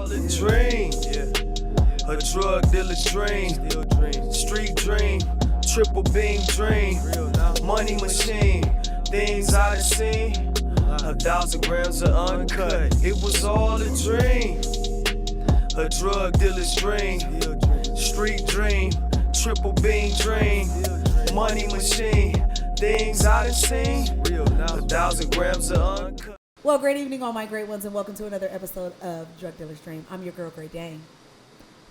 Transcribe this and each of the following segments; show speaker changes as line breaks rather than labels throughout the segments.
all a dream. A drug dealer's dream. Street dream. Triple beam dream. Money machine. Things I done seen. 1,000 grams of uncut. It was all a dream. A drug dealer's dream. Street dream. Triple beam dream. Money machine. Things I done seen. 1,000 grams of uncut.
Well, great evening, all my great ones, and welcome to another episode of Drug Dealer's Dream. I'm your girl, Great Dane.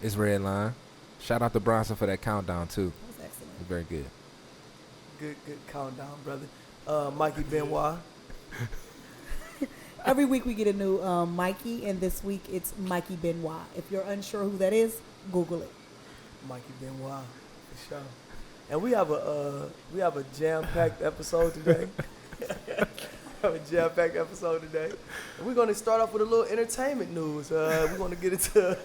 It's Redline. Shout out to Bronson for that countdown, too.
That was excellent.
Very good.
Good countdown, brother. Mikey Benoit.
Every week we get a new Mikey, and this week it's Mikey Benoit. If you're unsure who that is, Google it.
Mikey Benoit, for sure. And we have a jam-packed episode today. A jam-packed episode today. And we're going to start off with a little entertainment news. We're going to get into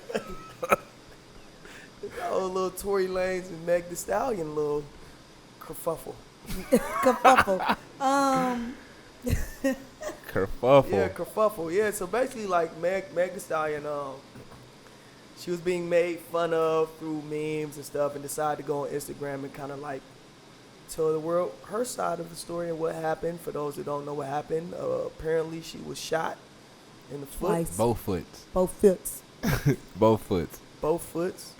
a little Tory Lanez and Meg Thee Stallion little kerfuffle.
Kerfuffle.
Kerfuffle.
Yeah, kerfuffle. Yeah, so basically, like, Meg Thee Stallion, she was being made fun of through memes and stuff and decided to go on Instagram and kind of, like, tell the world her side of the story and what happened. For those that don't know what happened, apparently she was shot in the foot.
Twice.
Both foots.
Both foots.
Both foots.
Both foots.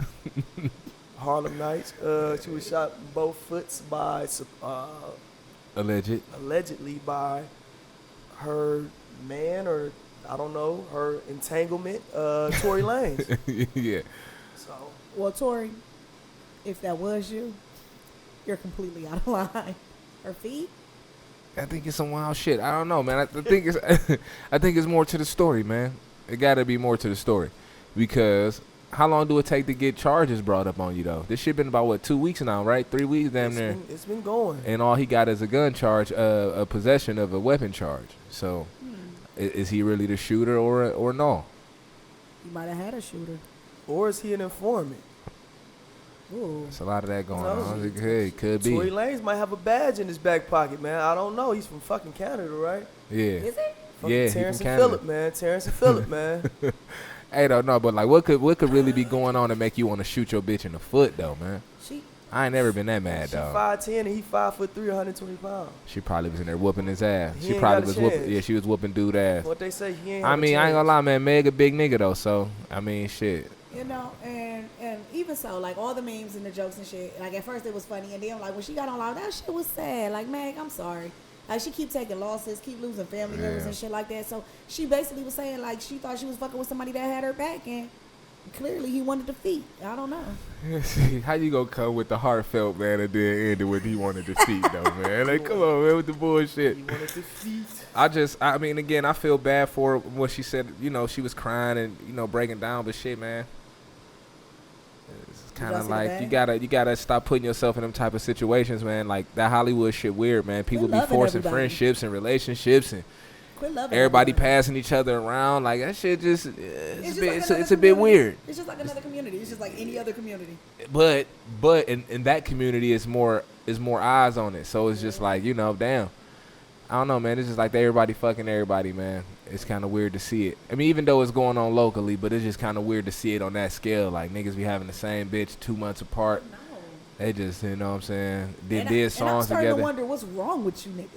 Harlem Nights. She was shot in both foots by allegedly by her man, or I don't know, her entanglement, Tory Lanez.
Yeah.
So,
Well, Tory, if that was you, you're completely out of line. Her feet?
I think it's some wild shit. I don't know, man. I think it's more to the story, man. It got to be more to the story, because how long do it take to get charges brought up on you, though? This shit been about, what, 2 weeks now, right? 3 weeks, damn near.
It's been going.
And all he got is a gun charge, a possession of a weapon charge. So, is he really the shooter or no?
You might have had a shooter.
Or is he an informant?
Ooh.
There's a lot of that going
No.
on. It could be.
Tory Lanez might have a badge in his back pocket, man. I don't know. He's from fucking Canada, right?
Yeah.
Is it?
Fucking
Yeah, he
Terrence
from
and
Canada.
Phillip, man. Terrence and Phillip, man.
Hey, though, no, but like, what could really be going on to make you want to shoot your bitch in the foot, though, man? I ain't never been that mad,
She
dog.
5'10" and he 5'3", 120 pounds.
She probably was in there whooping his ass.
He
She
ain't
probably
got a
was
chance.
whooping. Yeah, she was whooping dude ass.
What they say, he ain't.
I
have a
mean, I ain't
chance.
gonna lie, man. Meg a big nigga though, so I mean, shit.
You know, and even so, like, all the memes and the jokes and shit, like, at first it was funny, and then, like, when she got on live, that shit was sad. Like, Meg, I'm sorry. Like, she keep taking losses, keep losing family members and shit like that. So she basically was saying, like, she thought she was fucking with somebody that had her back, and clearly he wanted defeat. I don't know.
How you gonna come with the heartfelt, man, and then end it with he wanted to defeat, though, man? Like, come on, man, with the bullshit.
He wanted defeat.
I mean, again, I feel bad for her when she said, you know, she was crying and, you know, breaking down, but shit, man. It's kind of like you gotta stop putting yourself in them type of situations, man. Like, that Hollywood shit weird, man. People be forcing friendships and relationships and
Quit loving
everybody
everybody.
passing each other around. Like, that shit just it's
like
a bit weird.
It's just like another community. It's just like any other community.
But in that community is more eyes on it. So it's just like, you know, damn. I don't know, man. It's just like everybody fucking everybody, man. It's kind of weird to see it. I mean, even though it's going on locally, but it's just kind of weird to see it on that scale. Like, niggas be having the same bitch 2 months apart.
No.
They just, you know what I'm saying, did
And I'm
songs
starting
together.
to wonder what's wrong with you niggas.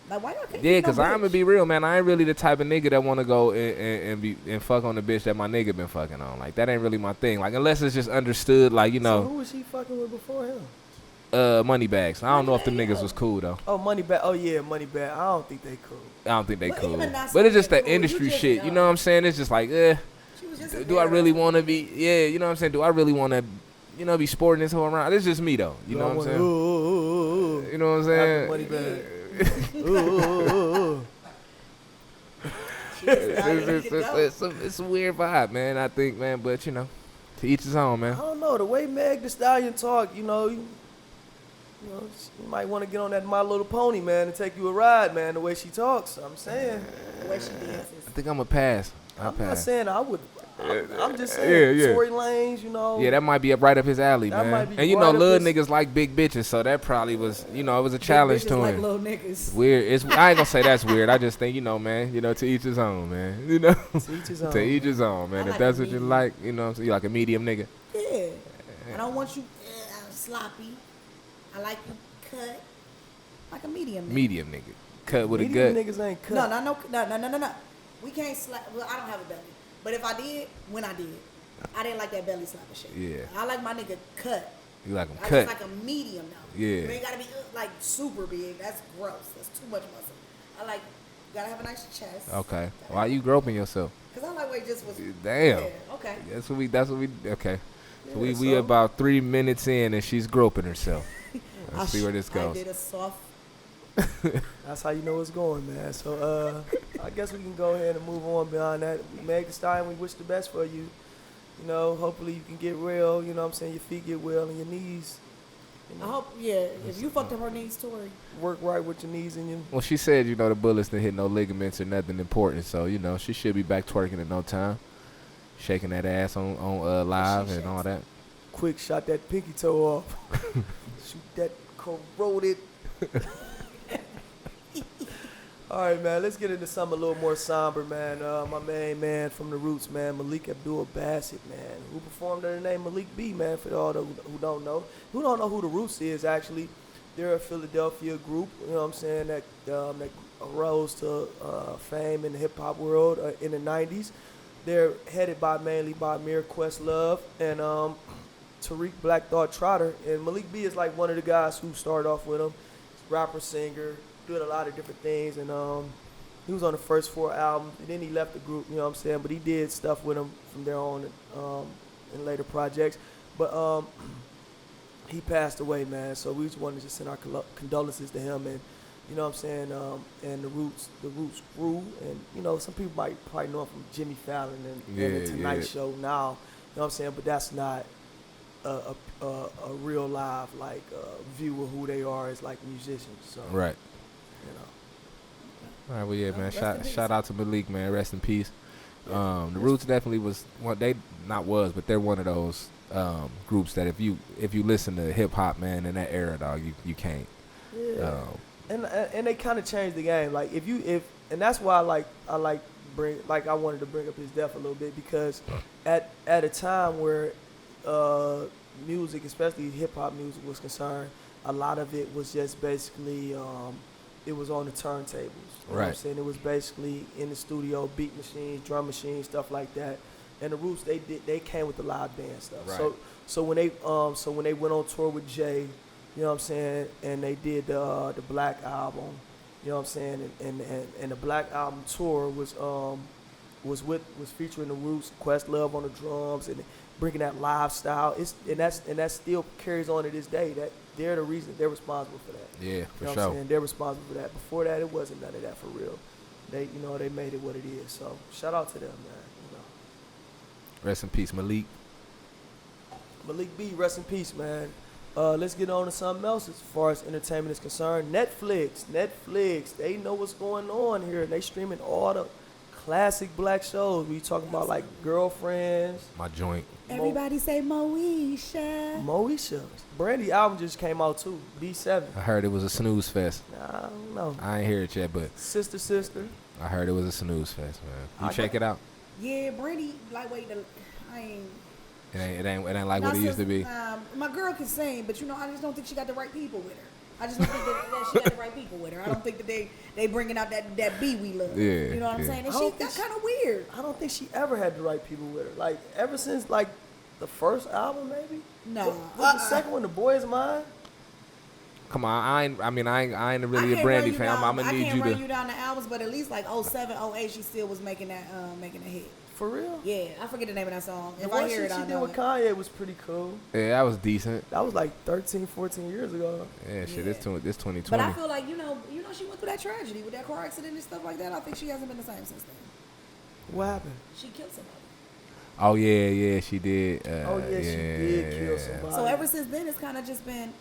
Like, why y'all can't
Yeah,
be no
because I'm going to
bitch?
be real, man. I ain't really the type of nigga that want to go and fuck on the bitch that my nigga been fucking on. Like, that ain't really my thing. Like, unless it's just understood, like, you know.
So who was she fucking with before him?
Moneybags. I don't know if the niggas was cool, though.
Oh, Moneybag. Oh, yeah, Moneybag. I don't think they cool.
I don't think they
But
cool.
even not
But it's just
saying
that
cool, you
industry
just
shit. You
know.
know what I'm saying? It's just like,
She was just a
do I
pair
really
of-
want to be, you know what I'm saying? Do I really want to, you know, be sporting this whole around? It's just me, though. You know what I'm saying?
Ooh.
You know what I'm saying?
Moneybag. Ooh.
It's a weird vibe, man, I think, man. But, you know, to each his own, man.
I don't know. The way Meg Thee Stallion talk, you know, you might want to get on that My Little Pony, man, and take you a ride, man, the way she talks. I'm saying.
The way she dances.
I think I'm going to pass.
I'm
passed.
not saying I would. I'm just saying,
Yeah.
Tory Lanez, you know.
Yeah, that might be up right up his alley,
That
man.
might be
And you
right
know,
up
little
his-
niggas like big bitches, so that probably was, you know, it was a challenge
Big
to
bitches
him.
like little niggas.
Weird. I ain't gonna say that's weird. I just think, you know, man, to each his own, man. You know,
To each his own.
to each his own, man.
I
If
like
that's
a
what you
medium.
like, you know, so you like a medium nigga.
Yeah. I don't want you sloppy. I like you cut like a medium. Nigga.
Medium nigga. Cut with
Medium
a gut.
niggas ain't cut.
No. We can't slap. Well, I don't have a belly. But if I did, when I did, I didn't like that belly slapping shit.
Yeah.
I like my nigga cut.
You like them
I
cut.
just like a medium now.
Yeah.
You ain't gotta be like super big. That's gross. That's too much muscle. I like, you gotta have a nice chest.
Okay. Why you groping yourself?
Cause I like where it just was.
Damn.
Yeah, okay.
That's what we, okay. So
Yeah,
we
so-
about 3 minutes in and she's groping herself. Let's see where this
I
goes.
did a soft.
That's how you know it's going, man. So I guess we can go ahead and move on beyond that. Meg Thee Stallion, we wish the best for you. You know, hopefully you can get real. You know what I'm saying? Your feet get well and your knees. You
I
know,
hope, yeah, if you fucked up her knees, Tory.
work right with your knees and your.
Well, she said, you know, the bullets didn't hit no ligaments or nothing important. So, you know, she should be back twerking in no time. Shaking that ass on live and all that.
Quick shot that pinky toe off. Shoot that corroded. All right, man. Let's get into something a little more somber, man. My main man from the Roots, man, Malik Abdul Bassett, man, who performed under the name Malik B, man. For all those who don't know who the Roots is, actually, they're a Philadelphia group. You know what I'm saying? That arose to fame in the hip hop world in the '90s. They're headed mainly by Amir Questlove and Tariq Black Thought Trotter. And Malik B is like one of the guys who started off with him. Rapper, singer, did a lot of different things. And he was on the first 4 albums. And then he left the group, you know what I'm saying? But he did stuff with him from there on in later projects. But he passed away, man. So we just wanted to send our condolences to him. And you know what I'm saying? And the Roots grew. And, you know, some people might probably know him from Jimmy Fallon and the Tonight Show now. You know what I'm saying? But that's not a real live, like, view of who they are as, like, musicians. So,
Right.
you know.
All right, well, yeah, man.
Rest in peace.
Shout out to Malik, man. Rest in peace. The Roots definitely was but they're one of those groups that if you listen to hip hop, man, in that era, dog, you can't.
Yeah. And they kind of changed the game. Like and that's why I wanted to bring up his death a little bit, because at a time where music, especially hip hop music, was concerned, a lot of it was just basically it was on the turntables. You know what I'm
Right.
saying? It was basically in the studio, beat machines, drum machines, stuff like that. And the Roots, they came with the live band stuff.
Right.
So when they went on tour with Jay, you know what I'm saying, and they did the Black album, you know what I'm saying, and the Black album tour was featuring the Roots, Questlove on the drums, and bringing that live style. That still carries on to this day. That they're the reason, they're responsible for that.
Yeah,
You
for
know what I'm
sure.
saying? They're responsible for that. Before that, it wasn't none of that for real. They made it what it is. So shout out to them, man. You know.
Rest in peace, Malik.
Malik B, rest in peace, man. Let's get on to something else as far as entertainment is concerned. Netflix, they know what's going on here. They streaming all the classic black shows. We talking about like Girlfriends,
My joint.
Everybody say Moesha.
Moesha. Brandy album just came out too. B7.
I heard it was a snooze fest.
I don't know.
I ain't hear it yet, but
Sister.
I heard it was a snooze fest, man. You
I
check
got-
it out.
Yeah, Brandy, lightweight. I ain't.
It ain't like what it used to be.
My girl can sing, but I just don't think she got the right people with her. I just don't think that she got the right people with her. I don't think that they bringing out that B we love.
Yeah,
You know what I'm
yeah.
saying? And
I
she
don't
got
think
kind of weird.
I don't think she ever had the right people with her. Like ever since like the first album, maybe.
No.
What the second one, The Boy's Mine?
Come on, I ain't really a
can't
Brandy
run you
fan.
down-
I'm gonna
I
need
can't
you
run
to.
you down the albums, but at least like 07, 08, she still was making a hit.
For real?
Yeah, I forget the name of that song.
The
If
one
I hear
shit
it,
she
I
did
know
with
it.
Kanye was pretty cool.
Yeah, that was decent.
That was like 13, 14 years ago.
Yeah, shit,
Yeah.
this 2020.
But I feel like she went through that tragedy with that car accident and stuff like that. I think she hasn't been the same since then.
What happened?
She killed somebody.
Oh yeah, she did.
She did kill somebody.
So ever since then, it's kind of just been.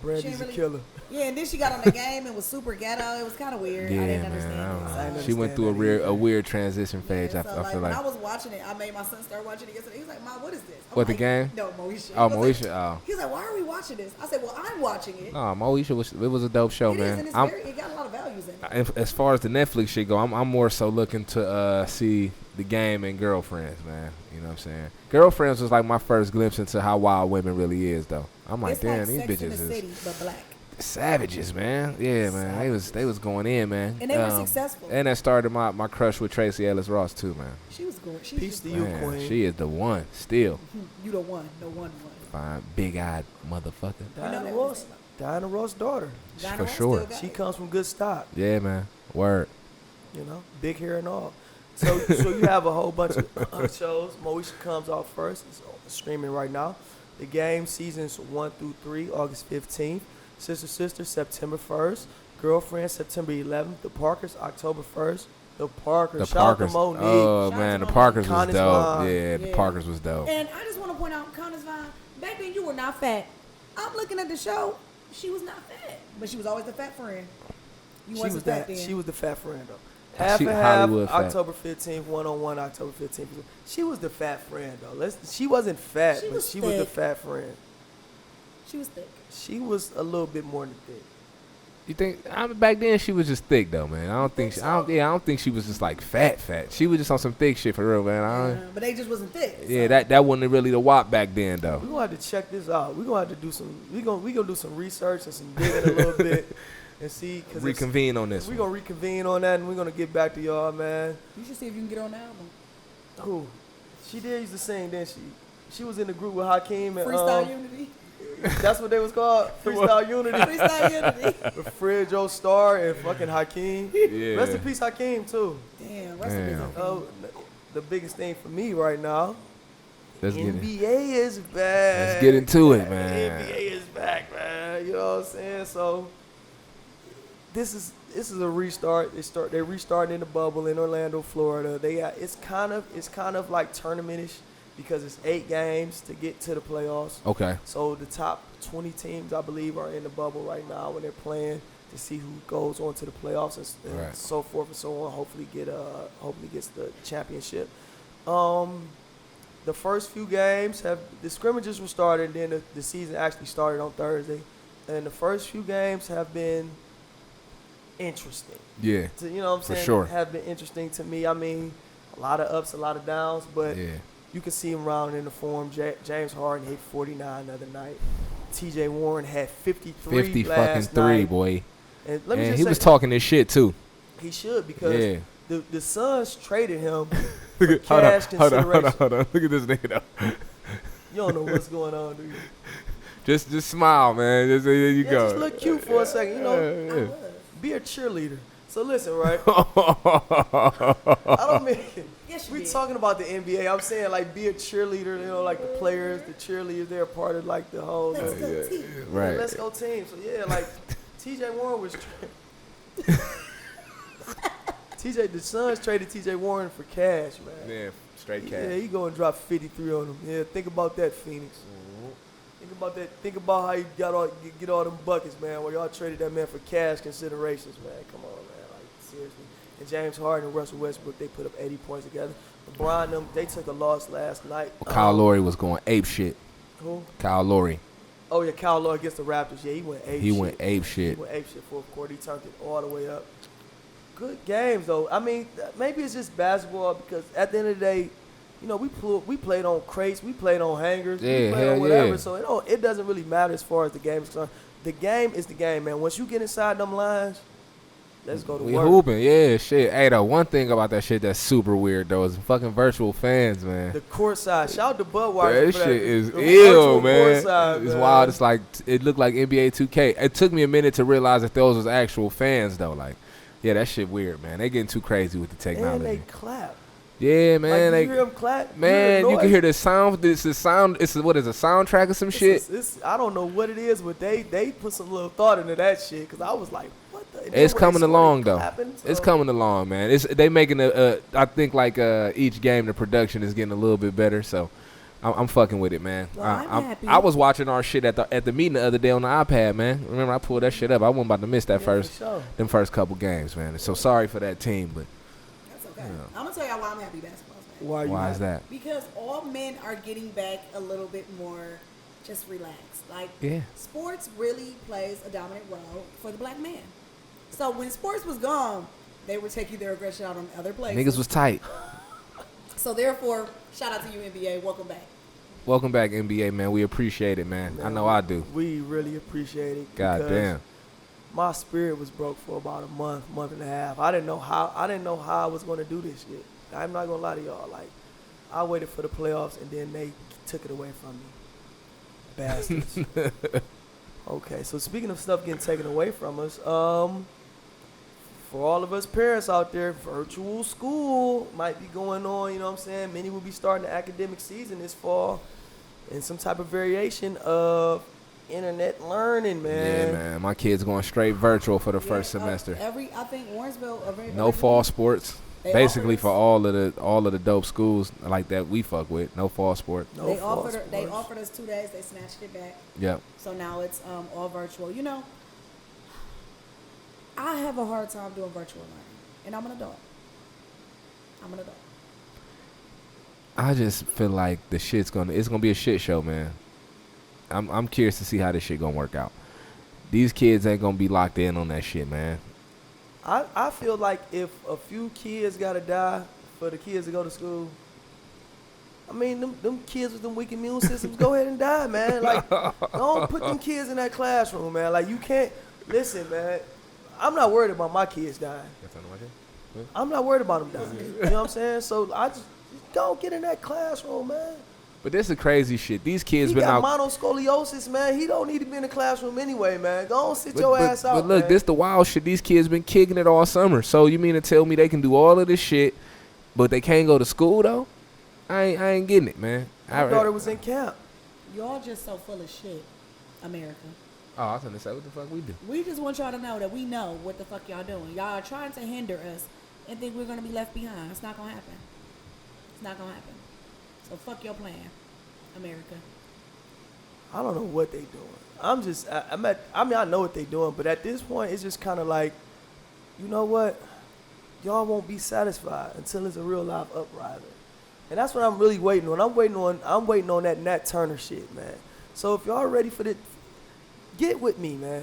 Brandy's a killer.
Yeah, and then she got on the game and was super ghetto. It was kind of weird.
Yeah,
I didn't
man.
understand it.
She went through a weird transition phase.
Yeah,
I
so
feel
when
like.
I was watching it, I made my son start watching it yesterday. He was like, "Mom, what is this?" I'm
What, the
like,
game?
No, Moesha.
Oh,
He was
Moesha.
Like, he was like, "Why are we watching this?" I said, "Well, I'm watching it."
No, Moesha was a dope show,
It
man.
is, and it got a lot of values in it.
As far as the Netflix shit go, I'm more so looking to see the game and Girlfriends, man. You know what I'm saying? Girlfriends was like my first glimpse into how wild women really is, though. I'm like,
It's
damn,
like
these
Sex
bitches
in the
is
City, but black.
savages, man. Yeah, man. They was going in, man.
And they were successful.
And that started my crush with Tracy Ellis Ross too, man.
She was good. She
Peace
was
to you,
Man,
Queen.
she is the one still.
You the one. The one.
Fine, big-eyed motherfucker.
Diana Ross. Diana Ross' daughter.
Diana
For
Ross
sure.
still got
She
it.
comes from good stock.
Yeah, man. Word.
You know, big hair and all. So you have a whole bunch of shows. Moesha comes out first. It's streaming right now. The game seasons 1 through 3, August 15th. Sister, September 1st. Girlfriend, September 11th. The Parkers, October 1st. The Parkers.
The
Shout out to
Parkers.
Monique.
Oh
Shout
man,
out
the
to
Parkers was
Connie's
dope.
Vine.
Yeah, the
Yeah.
Parkers was dope.
And I just want to point out, Connor's Vine, back then you were not fat. I'm looking at the show. She was not fat, but she was always the fat friend. You
She
wasn't
was
fat
that.
then.
She was the fat friend though. Half
She
and half.
Hollywood fat.
October 15th, 1-on-1. October 15th. She was the fat friend though. She wasn't fat,
She
but
was
she was the
thick.
fat friend.
She was thick.
She was a little bit more than thick.
You think back then she was just thick though, man? I don't think I don't think she was just like fat. She was just on some thick shit for real, man.
But they just wasn't thick.
Yeah,
so.
that wasn't really the WAP back then though.
We're gonna have to check this out. We're gonna have to do some. We gonna do some research and some digging a little bit and see. Cause
Reconvene on this.
we're
One.
gonna reconvene on that and we're gonna get back to y'all, man.
You should see if you can get on the album.
Who? She did used to sing, didn't she? She was in the group with Hakeem and
Freestyle Unity.
that's what they was called. Freestyle Unity.
Freestyle Unity.
With Fred Joe Star and fucking Hakeem.
Yeah.
Rest in peace, Hakeem too.
Damn, rest in peace.
Damn.
Hakeem.
Oh, the biggest thing for me right now.
Let's get it.
NBA is back.
Let's get into it, man.
NBA is back, man. You know what I'm saying? So this is a restart. They're restarting in the bubble in Orlando, Florida. It's kind of like tournamentish because it's 8 games to get to the playoffs.
Okay.
So the top 20 teams, I believe, are in the bubble right now when they're playing to see who goes on to the playoffs and
Right.
so forth and so on. Hopefully gets the championship. The first few games the scrimmages were started, and then the season actually started on Thursday. And the first few games have been interesting.
Yeah.
You know what I'm
For
saying?
sure.
Have been interesting to me. I mean, a lot of ups, a lot of downs, but
Yeah.
you can see him rounding in the form. James Harden hit 49 the other night. T.J. Warren had 53
50
last
fucking 3,
night.
boy.
And let me
And
just
he
say,
was talking this shit too.
he should because
Yeah.
the Suns traded him
Look
for
at, hold on,
cash
hold on,
consideration.
hold on. Look at this nigga though.
You don't know what's going on, do you?
Just smile, man. Just there you
Yeah,
go.
just look cute for a second. You know,
I
Yeah,
was.
be a cheerleader. So listen, right?
yeah.
I don't mean
Yes, you
we
did.
talking about the NBA. I'm saying like be a cheerleader. You know, like the players, the cheerleaders. They're part of like the whole.
Let's go team.
Right.
Let's go team. So yeah, like T.J. Warren was. The Suns traded T.J. Warren for cash, man.
Yeah, straight
Yeah,
cash.
he go and drop 53 on him. Yeah, think about that, Phoenix. Think about that. Think about how you get all them buckets, man. Where y'all traded that man for cash considerations, man. Come on, man. Like seriously. And James Harden and Russell Westbrook, they put up 80 points together. LeBron, them, they took a loss last night.
Kyle Lowry was going ape shit.
Who?
Kyle Lowry.
Oh yeah, Kyle Lowry against the Raptors. Yeah, he went ape.
He
shit.
went ape
He
shit.
went ape shit fourth quarter. He turned it all the way up. Good games though. I mean, maybe it's just basketball because at the end of the day, you know, we played on crates, we played on hangers,
Yeah,
we played
hell
on whatever.
yeah.
So it doesn't really matter as far as the game is concerned. The game is the game, man. Once you get inside them lines, let's go to
We
work.
hooping, yeah, shit. Hey, though, one thing about that shit that's super weird though is fucking virtual fans, man.
The court side. Shout out to Budweiser.
That
for
shit is
The
ill,
virtual
man.
courtside,
It's
man.
wild. It's like it looked like NBA 2K. It took me a minute to realize that those was actual fans though. Like, yeah, that shit weird, man. They getting too crazy with the
And
technology.
they clap.
Yeah, man.
Like, you hear them clap?
Man, you can
noise.
hear the sound. This is sound. It's what is a soundtrack or some shit.
I don't know what it is, but they put some little thought into that shit because I was like, what the? And then
It's
when they
coming
scored,
along
they
though.
clapping,
It's
so-
coming along, man. They making I think like each game the production is getting a little bit better. So I'm fucking with it, man.
Well, I'm happy.
I was watching our shit at the meeting the other day on the iPad, man. Remember, I pulled that shit up. I wasn't about to miss that
For sure.
them first couple games, man. So sorry for that team, but
That's okay. I'm gonna tell y'all why I'm happy basketball's back.
why is that?
Because all men are getting back a little bit more just relaxed. Like,
Yeah.
sports really plays a dominant role for the black man. So when sports was gone, they were taking their aggression out on other places.
Niggas was tight.
So therefore, shout out to you, NBA. Welcome back.
Welcome back, NBA, man. We appreciate it, man. I know I do.
We really appreciate it.
God
because
damn.
My spirit was broke for about a month and a half. I didn't know how I was gonna do this shit. I'm not gonna lie to y'all. Like, I waited for the playoffs and then they took it away from me. Bastards. Okay, so speaking of stuff getting taken away from us, for all of us parents out there, virtual school might be going on, you know what I'm saying? Many will be starting the academic season this fall in some type of variation of internet learning, man.
Yeah, man. My kid's going straight virtual for the first semester.
I think Warrensville.
No fall sports.
They
Basically
offered
for
us-
all of the dope schools like that we fuck with. No fall sport.
No
They
fall
offered
sports.
us 2 days. They snatched it back.
Yep.
So now it's all virtual. You know, I have a hard time doing virtual learning, and I'm an adult.
I just feel like it's gonna be a shit show, man. I'm curious to see how this shit gonna work out. These kids ain't gonna be locked in on that shit, man.
I feel like if a few kids gotta die for the kids to go to school, I mean, them kids with them weak immune systems, go ahead and die, man. Like, don't put them kids in that classroom, man. Like, you can't, listen, man, I'm not worried about my kids dying. I'm not worried about them dying. You know what I'm saying? So I just don't get in that classroom, man.
But this is crazy shit. These kids
He
been
got
out.
monoscoliosis, man. He don't need to be in the classroom anyway, man. Go on, sit your ass out,
But look,
man.
this the wild shit. These kids been kicking it all summer. So you mean to tell me they can do all of this shit, but they can't go to school though? I ain't getting it, man.
My daughter was in camp.
Y'all just so full of shit, America.
Oh, I was gonna say what the fuck we do.
We just want y'all to know that we know what the fuck y'all doing. Y'all are trying to hinder us and think we're gonna be left behind. It's not gonna happen. It's not gonna happen. So fuck your plan, America.
I don't know what they doing. I know what they doing, but at this point, it's just kind of like, you know what? Y'all won't be satisfied until it's a real live uprising. And that's what I'm really waiting on. I'm waiting on that Nat Turner shit, man. So if y'all ready for this, get with me, man.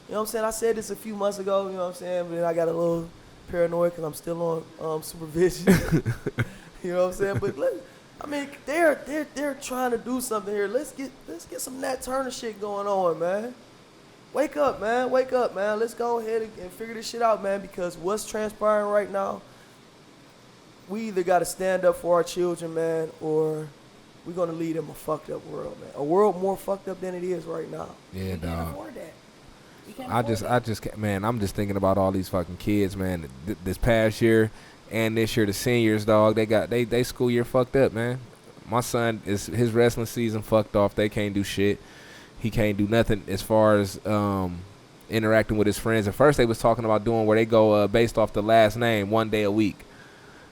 You know what I'm saying? I said this a few months ago, you know what I'm saying? But then I got a little paranoid because I'm still on supervision. You know what I'm saying? But look, I mean, they're trying to do something here. Let's get some Nat Turner shit going on, man. Wake up, man. Wake up, man. Let's go ahead and figure this shit out, man, because what's transpiring right now, we either got to stand up for our children, man, or we're going to lead them a fucked up world, man. A world more fucked up than it is right now.
Yeah,
We can't
dog.
afford that. We can't
I
afford that.
just can't, man. I'm just thinking about all these fucking kids, man. This past year and this year, the seniors, dog. They school year fucked up, man. My son his wrestling season fucked off. They can't do shit. He can't do nothing as far as interacting with his friends. At first, they was talking about doing where they go based off the last name, 1 day a week.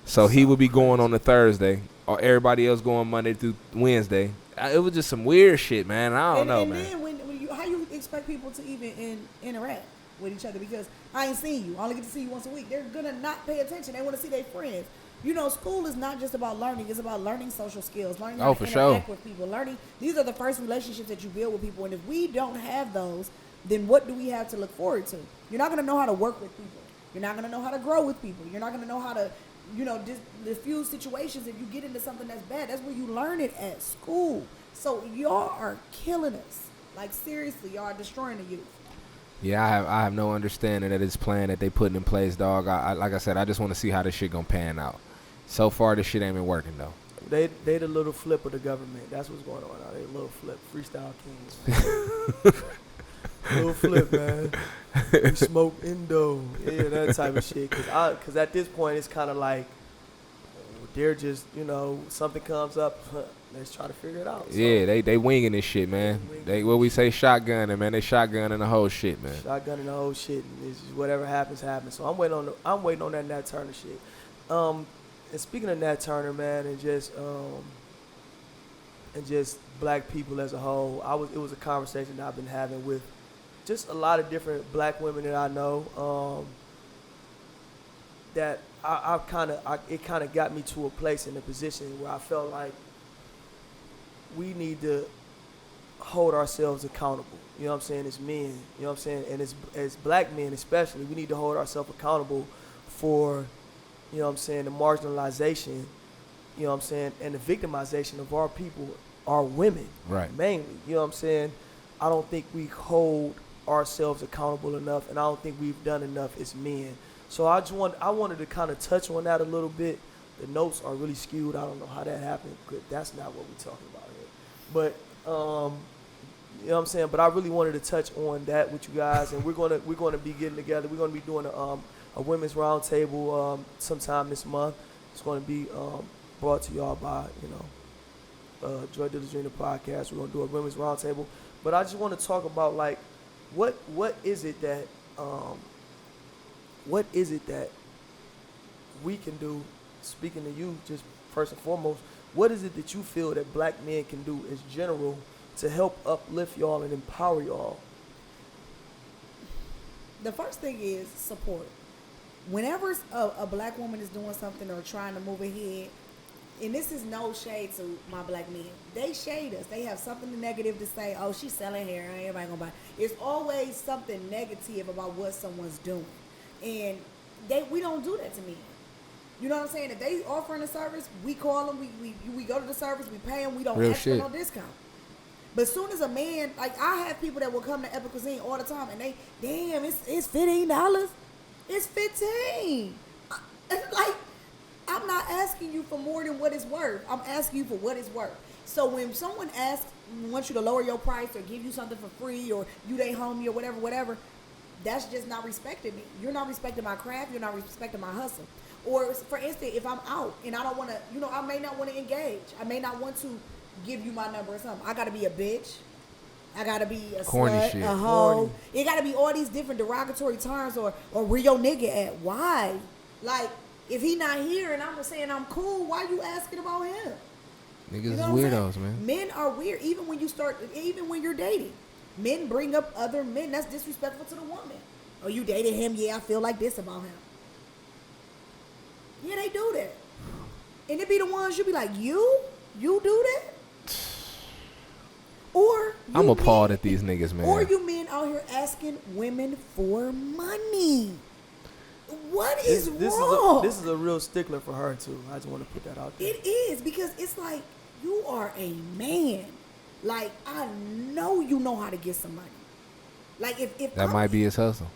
So he would be going on a Thursday, or everybody else going Monday through Wednesday. It was just some weird shit, man. I don't know,
and
man.
then how you expect people to even interact with each other? Because I ain't seen you. I only get to see you once a week. They're gonna not pay attention. They want to see their friends. You know, school is not just about learning. It's about learning social skills, learning how to
for
interact
sure.
with people. These are the first relationships that you build with people. And if we don't have those, then what do we have to look forward to? You're not gonna know how to work with people. You're not gonna know how to grow with people. You're not gonna know how to, diffuse situations. If you get into something that's bad, that's where you learn it at school. So y'all are killing us. Like, seriously, y'all are destroying the youth.
Yeah, I have no understanding of this plan that they putting in place, dog. I like I said, I just want to see how this shit gonna pan out. So far, this shit ain't been working though.
They the little flip of the government. That's what's going on now. They little flip, freestyle kings. Little flip, man. We smoke Indo. Yeah, that type of shit. Cause at this point, it's kind of like they're just, something comes up. Let's try to figure it out. So,
Yeah, they winging this shit, man. They what we say shotgunning, man. They shotgunning the whole shit, man.
shotgunning the whole shit. And it's just whatever happens, happens. So I'm waiting on that Nat Turner shit. And speaking of Nat Turner, man, and just and just black people as a whole. It was a conversation that I've been having with just a lot of different black women that I know. That it kind of got me to a place in a position where I felt like we need to hold ourselves accountable. You know what I'm saying? As men, you know what I'm saying? And as black men especially, we need to hold ourselves accountable for, you know what I'm saying, the marginalization, you know what I'm saying, and the victimization of our people, our women,
Right.
mainly. You know what I'm saying? I don't think we hold ourselves accountable enough, and I don't think we've done enough as men. So I wanted to kind of touch on that a little bit. The notes are really skewed. I don't know how that happened, because that's not what we're talking about here. But you know what I'm saying? But I really wanted to touch on that with you guys, and we're gonna be getting together. We're gonna be doing a women's roundtable sometime this month. It's gonna be brought to y'all by Drug Dealers Dream the podcast. We're gonna do a women's roundtable. But I just want to talk about like what is it that we can do? Speaking to you, just first and foremost, what is it that you feel that black men can do as general to help uplift y'all and empower y'all?
The first thing is support. Whenever a black woman is doing something or trying to move ahead, and this is no shade to my black men, they shade us. They have something negative to say. Oh, she's selling hair. Ain't everybody gonna buy. It's always something negative about what someone's doing, and we don't do that to men. You know what I'm saying? If they offering a service, we call them. We go to the service. We pay them. We don't ask for no discount. But as soon as a man, like I have people that will come to Epic Cuisine all the time, and they, damn, it's $15. It's $15. Like, I'm not asking you for more than what it's worth. I'm asking you for what it's worth. So when someone wants you to lower your price or give you something for free, or you they homie or whatever, that's just not respecting me. You're not respecting my craft. You're not respecting my hustle. Or for instance, if I'm out and I don't want to, I may not want to engage. I may not want to give you my number or something. I got to be a bitch. I got to be a
Corny
slut,
shit.
a hoe. It got to be all these different derogatory terms, or where your nigga at? Why? Like, if he not here and I'm saying I'm cool, why you asking about him?
Niggas
You
is
know what I'm
weirdos,
saying?
man.
Men are weird. Even when you're dating, men bring up other men. That's disrespectful to the woman. Oh, you dated him? Yeah, I feel like this about him. Yeah, they do that. And it be the ones you be like, you do that? Or
I'm appalled at these niggas, man.
Or you men out here asking women for money. What is wrong?
This is a real stickler for her too. I just want to put that out there.
It is, because it's like, you are a man. Like, I know you know how to get some money. Like, if
that might be his hustle.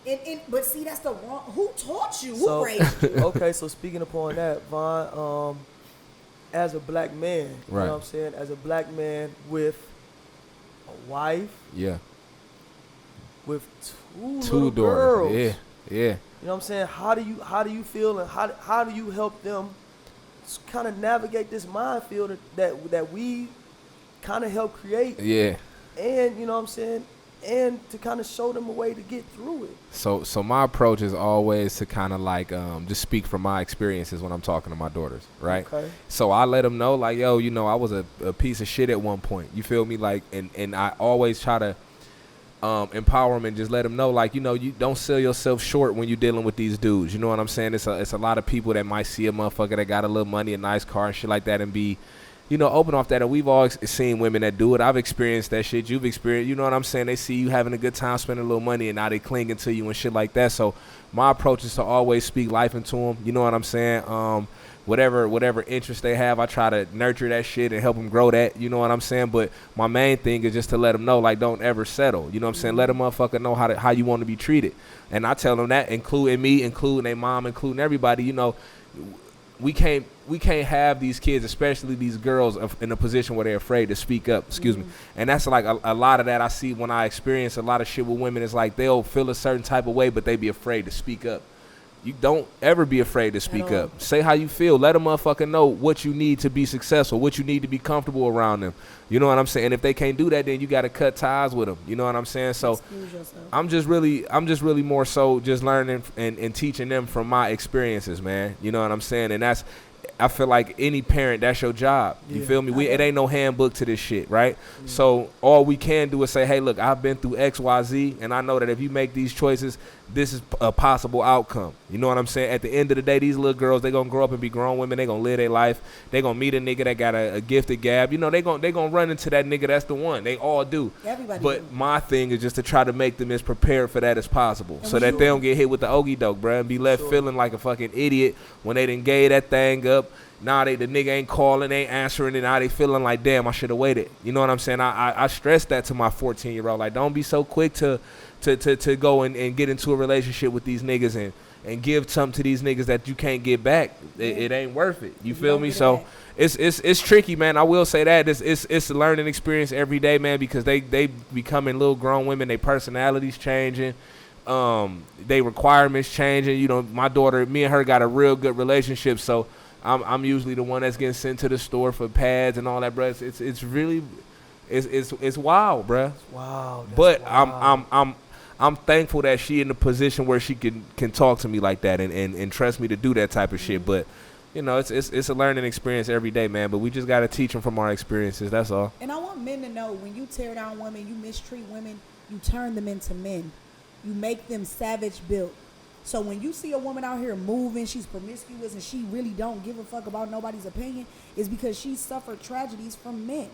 But see, that's the wrong. Who taught you? Who raised you?
Okay, so speaking upon that, Von, as a black man, you know what I'm saying? As a black man with a wife,
yeah,
with two
daughters,
girls,
yeah.
You know what I'm saying? How do you feel, and how do you help them kind of navigate this minefield that we kind of help create?
Yeah.
And you know what I'm saying? And to kind of show them a way to get through it.
So my approach is always to kind of like just speak from my experiences when I'm talking to my daughters, right? Okay. So I let them know, like, yo, I was a piece of shit at one point. You feel me? Like, and I always try to empower them and just let them know, like, you don't sell yourself short when you're dealing with these dudes. You know what I'm saying? It's a lot of people that might see a motherfucker that got a little money, a nice car and shit like that, and be, open off that. And we've all seen women that do it. I've experienced that shit. You've experienced, you know what I'm saying? They see you having a good time spending a little money, and now they clinging to you and shit like that. So my approach is to always speak life into them. You know what I'm saying? Whatever interest they have, I try to nurture that shit and help them grow that. You know what I'm saying? But my main thing is just to let them know, like, don't ever settle. You know what I'm saying? Let a motherfucker know how you want to be treated. And I tell them that, including me, including their mom, including everybody. We can't have these kids, especially these girls, in a position where they're afraid to speak up. Excuse me. And that's like a lot of that I see when I experience a lot of shit with women. It's like they'll feel a certain type of way, but they be afraid to speak up. You don't ever be afraid to speak up. Say how you feel. Let a motherfucker know what you need to be successful, what you need to be comfortable around them. You know what I'm saying? And if they can't do that, then you got to cut ties with them. You know what I'm saying? So I'm just really more so just learning and teaching them from my experiences, man. You know what I'm saying? And that's I feel like any parent, that's your job. You
Yeah.
feel me? It ain't no handbook to this shit, right? So all we can do is say, hey, look, I've been through X, Y, Z, and I know that if you make these choices, this is a possible outcome. You know what I'm saying? At the end of the day, these little girls, they gonna grow up and be grown women. They gonna live their life. They gonna meet a nigga that got a gifted gab. You know, they gonna run into that nigga that's the one. They all do.
Everybody
But
do.
my thing is just to try to make them as prepared for that as possible,
And
so
we
that
do.
they don't get hit with the okie doke, bruh, and be left feeling like a fucking idiot when they done gave that thing up. Now the nigga ain't calling, ain't answering, and now they feeling like, damn, I should have waited. You know what I'm saying? I stress that to my 14-year-old. Like, don't be so quick to go and get into a relationship with these niggas and give something to these niggas that you can't get back. It ain't worth it. You feel
don't
me?
get it
So
back.
it's tricky, man. I will say that it's a learning experience every day, man, because they becoming little grown women. Their personalities changing. They requirements changing. You know, my daughter, me and her got a real good relationship, so I'm usually the one that's getting sent to the store for pads and all that, bruh. It's really it's wild, bruh.
Wow.
But I'm thankful that she in the position where she can talk to me like that and trust me to do that type of shit. But you know, it's a learning experience every day, man. But we just gotta teach them from our experiences. That's all.
And I want men to know, when you tear down women, you mistreat women, you turn them into men. You make them savage built. So when you see a woman out here moving, she's promiscuous, and she really don't give a fuck about nobody's opinion, is because she suffered tragedies from men.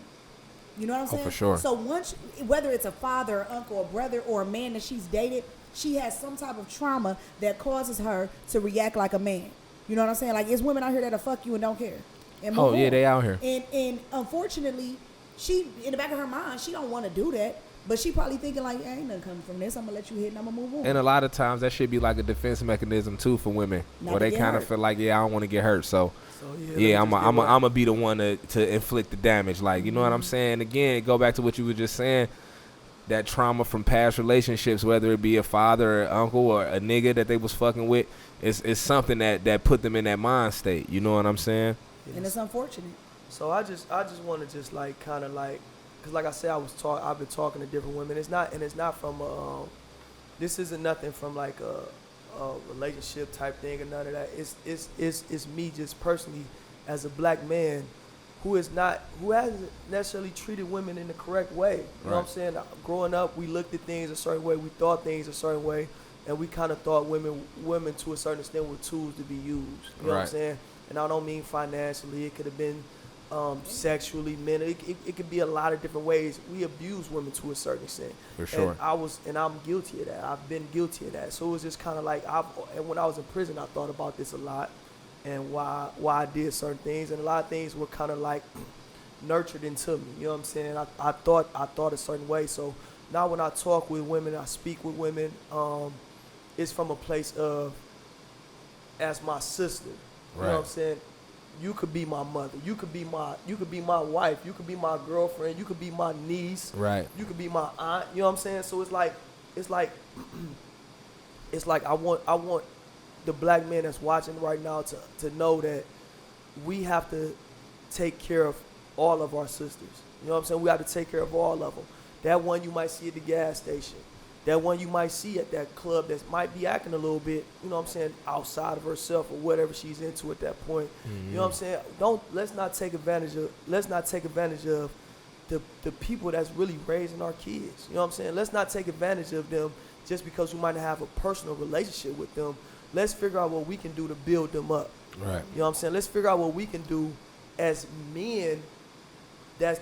You know what I'm saying?
For sure.
So once, whether it's a father, or uncle, or brother, or a man that she's dated, she has some type of trauma that causes her to react like a man. You know what I'm saying? Like, it's women out here that'll fuck you and don't care. And move on.
They out here.
And unfortunately, she, in the back of her mind, she don't want to do that. But she probably thinking like, ain't nothing coming from this. I'm gonna let you hit and I'm gonna move on.
And a lot of times that should be like a defense mechanism too for women,
Not
where
to
they
get
kind of
hurt.
feel like, yeah, I don't want to get hurt, so
yeah,
I'm gonna be the one to inflict the damage. Like, you know what I'm saying? Again, go back to what you were just saying. That trauma from past relationships, whether it be a father or uncle or a nigga that they was fucking with, is something that put them in that mind state. You know what I'm saying?
And it's unfortunate.
So I just want to just like kind of like, cause like I said, I've been talking to different women. It's not from this isn't nothing from like a relationship type thing or none of that. It's me just personally as a black man who hasn't necessarily treated women in the correct way. You know what I'm saying? Growing up, we looked at things a certain way, we thought things a certain way, and we kind of thought women to a certain extent were tools to be used. You know what I'm saying? And I don't mean financially. It could have been sexually, mentally. It could be a lot of different ways. We abuse women to a certain extent.
For sure.
And I'm guilty of that. I've been guilty of that. So it was just kind of like, and when I was in prison, I thought about this a lot, and why I did certain things, and a lot of things were kind of like nurtured into me. You know what I'm saying? I thought a certain way. So now when I talk with women, I speak with women, it's from a place of, as my sister. You know what I'm saying? You could be my mother. You could be my wife. You could be my girlfriend. You could be my niece.
Right.
You could be my aunt. You know what I'm saying? So it's like I want the black man that's watching right now to know that we have to take care of all of our sisters. You know what I'm saying? We have to take care of all of them. That one you might see at the gas station. That one you might see at that club that might be acting a little bit, you know what I'm saying, outside of herself or whatever she's into at that point. Mm-hmm. You know what I'm saying? Let's not take advantage of the people that's really raising our kids. You know what I'm saying? Let's not take advantage of them just because we might have a personal relationship with them. Let's figure out what we can do to build them up.
Right.
You know what I'm saying? Let's figure out what we can do as men that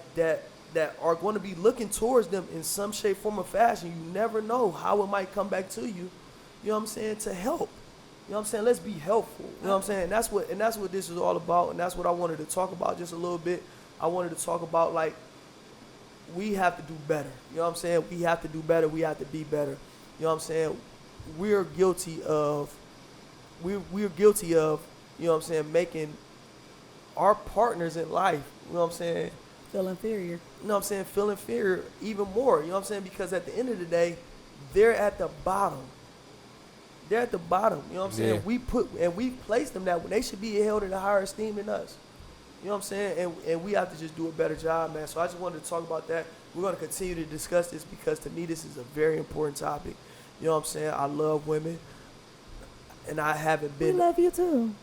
are going to be looking towards them in some shape, form, or fashion. You never know how it might come back to you. You know what I'm saying? To help. You know what I'm saying? Let's be helpful. You know what I'm saying? And that's what this is all about, and that's what I wanted to talk about just a little bit. I wanted to talk about, like, we have to do better. You know what I'm saying? We have to do better. We have to be better. You know what I'm saying? We're guilty of, you know what I'm saying, making our partners in life, you know what I'm saying,
Feel inferior.
You know what I'm saying? Feel inferior even more. You know what I'm saying? Because at the end of the day, they're at the bottom. They're at the bottom. You know what I'm saying?
Yeah.
We place them that way. They should be held in a higher esteem than us. You know what I'm saying? And we have to just do a better job, man. So I just wanted to talk about that. We're going to continue to discuss this because to me this is a very important topic. You know what I'm saying? I love women. And I haven't been.
We love you too.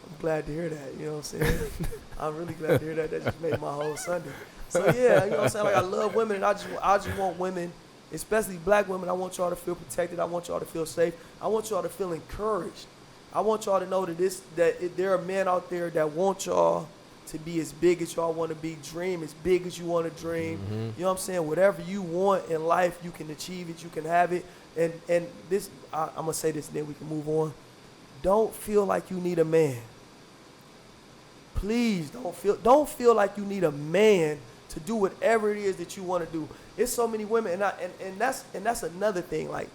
I'm glad to hear that. You know what I'm saying? I'm really glad to hear that. That just made my whole Sunday. So yeah, you know what I'm saying? Like I love women, and I just want women, especially black women. I want y'all to feel protected. I want y'all to feel safe. I want y'all to feel encouraged. I want y'all to know that there are men out there that want y'all to be as big as y'all want to be, dream as big as you want to dream.
Mm-hmm.
You know what I'm saying? Whatever you want in life, you can achieve it, you can have it. And this, I'm going to say this and then we can move on. Don't feel like you need a man. Please don't feel like you need a man to do whatever it is that you want to do. It's so many women, and that's another thing. Like,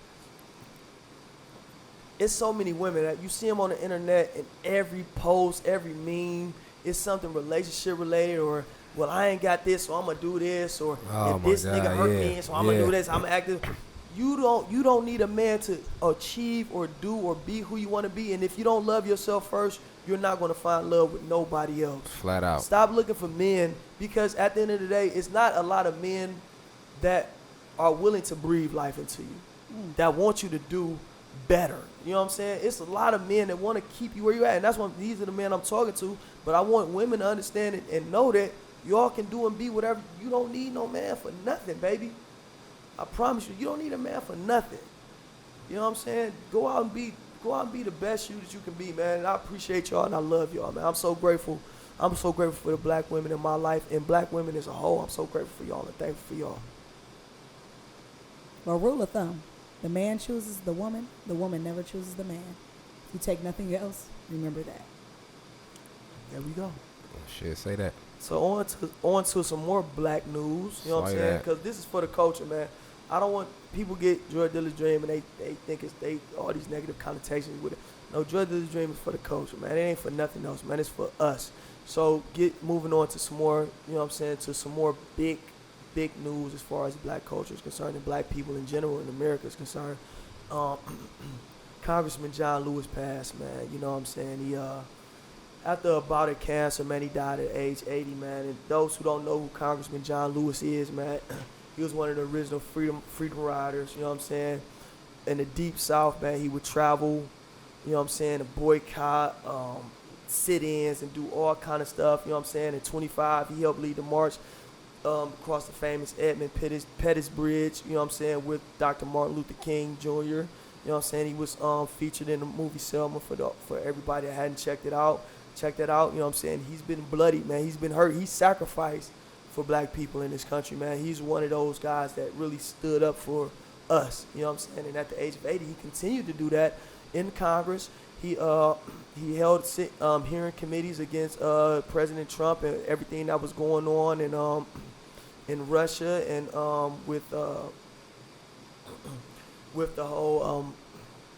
it's so many women that you see them on the internet, and every post, every meme is something relationship related, or well, I ain't got this, so I'm gonna do this, or if this nigga hurt me, so I'm gonna do this. I'm gonna act this. You don't need a man to achieve or do or be who you want to be, and if you don't love yourself first, you're not gonna find love with nobody else.
Flat out.
Stop looking for men, because at the end of the day, it's not a lot of men that are willing to breathe life into you, that want you to do better. You know what I'm saying? It's a lot of men that want to keep you where you're at, and that's what these are the men I'm talking to. But I want women to understand it and know that y'all can do and be whatever. You don't need no man for nothing, baby. I promise you don't need a man for nothing. You know what I'm saying? Go out and be the best you that you can be, man. And I appreciate y'all and I love y'all, man. I'm so grateful. I'm so grateful for the black women in my life and black women as a whole. I'm so grateful for y'all and thankful for y'all.
Well, rule of thumb, the man chooses the woman never chooses the man. If you take nothing else, remember that.
There we go.
Shit, say that.
So on to some more black news. You know what I'm saying? Because this is for the culture, man. I don't want people get drug dealer's dream and they think it's all these negative connotations with it. No, drug dealer's dream is for the culture, man. It ain't for nothing else, man. It's for us. So moving on to some more, you know what I'm saying, to some more big news as far as black culture is concerned and black people in general in America is concerned. Congressman John Lewis passed, man. You know what I'm saying? He after a bout of cancer, man, he died at age 80, man. And those who don't know who Congressman John Lewis is, man, he was one of the original freedom riders, you know what I'm saying? In the Deep South, man, he would travel, you know what I'm saying, to boycott, sit-ins and do all kind of stuff, you know what I'm saying? In 25, he helped lead the march across the famous Edmund Pettus Bridge, you know what I'm saying, with Dr. Martin Luther King Jr., you know what I'm saying? He was featured in the movie Selma for everybody that hadn't checked that out, you know what I'm saying? He's been bloodied, man. He's been hurt. He sacrificed for black people in this country, man. He's one of those guys that really stood up for us, you know what I'm saying? And at the age of 80, he continued to do that in Congress. He held hearing committees against President Trump and everything that was going on in Russia and with the whole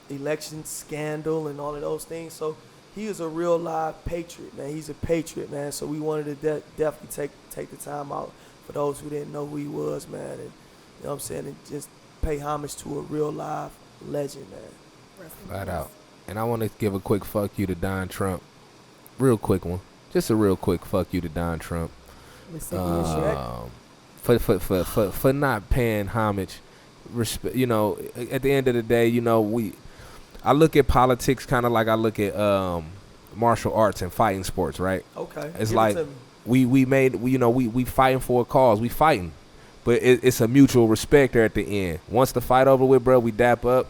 election scandal and all of those things. So he is a real live patriot, man. He's a patriot, man. So we wanted to definitely take the time out for those who didn't know who he was, man. And you know what I'm saying? And just pay homage to a real live legend, man.
Flat out. And I want to give a quick fuck you to Don Trump. Real quick one. Just a real quick fuck you to Don Trump. For not paying homage. Respect, you know, at the end of the day, you know, I look at politics kind of like I look at martial arts and fighting sports, right?
Okay.
It's like we fighting for a cause. We fighting. But it's a mutual respect there at the end. Once the fight over with, bro, we dap up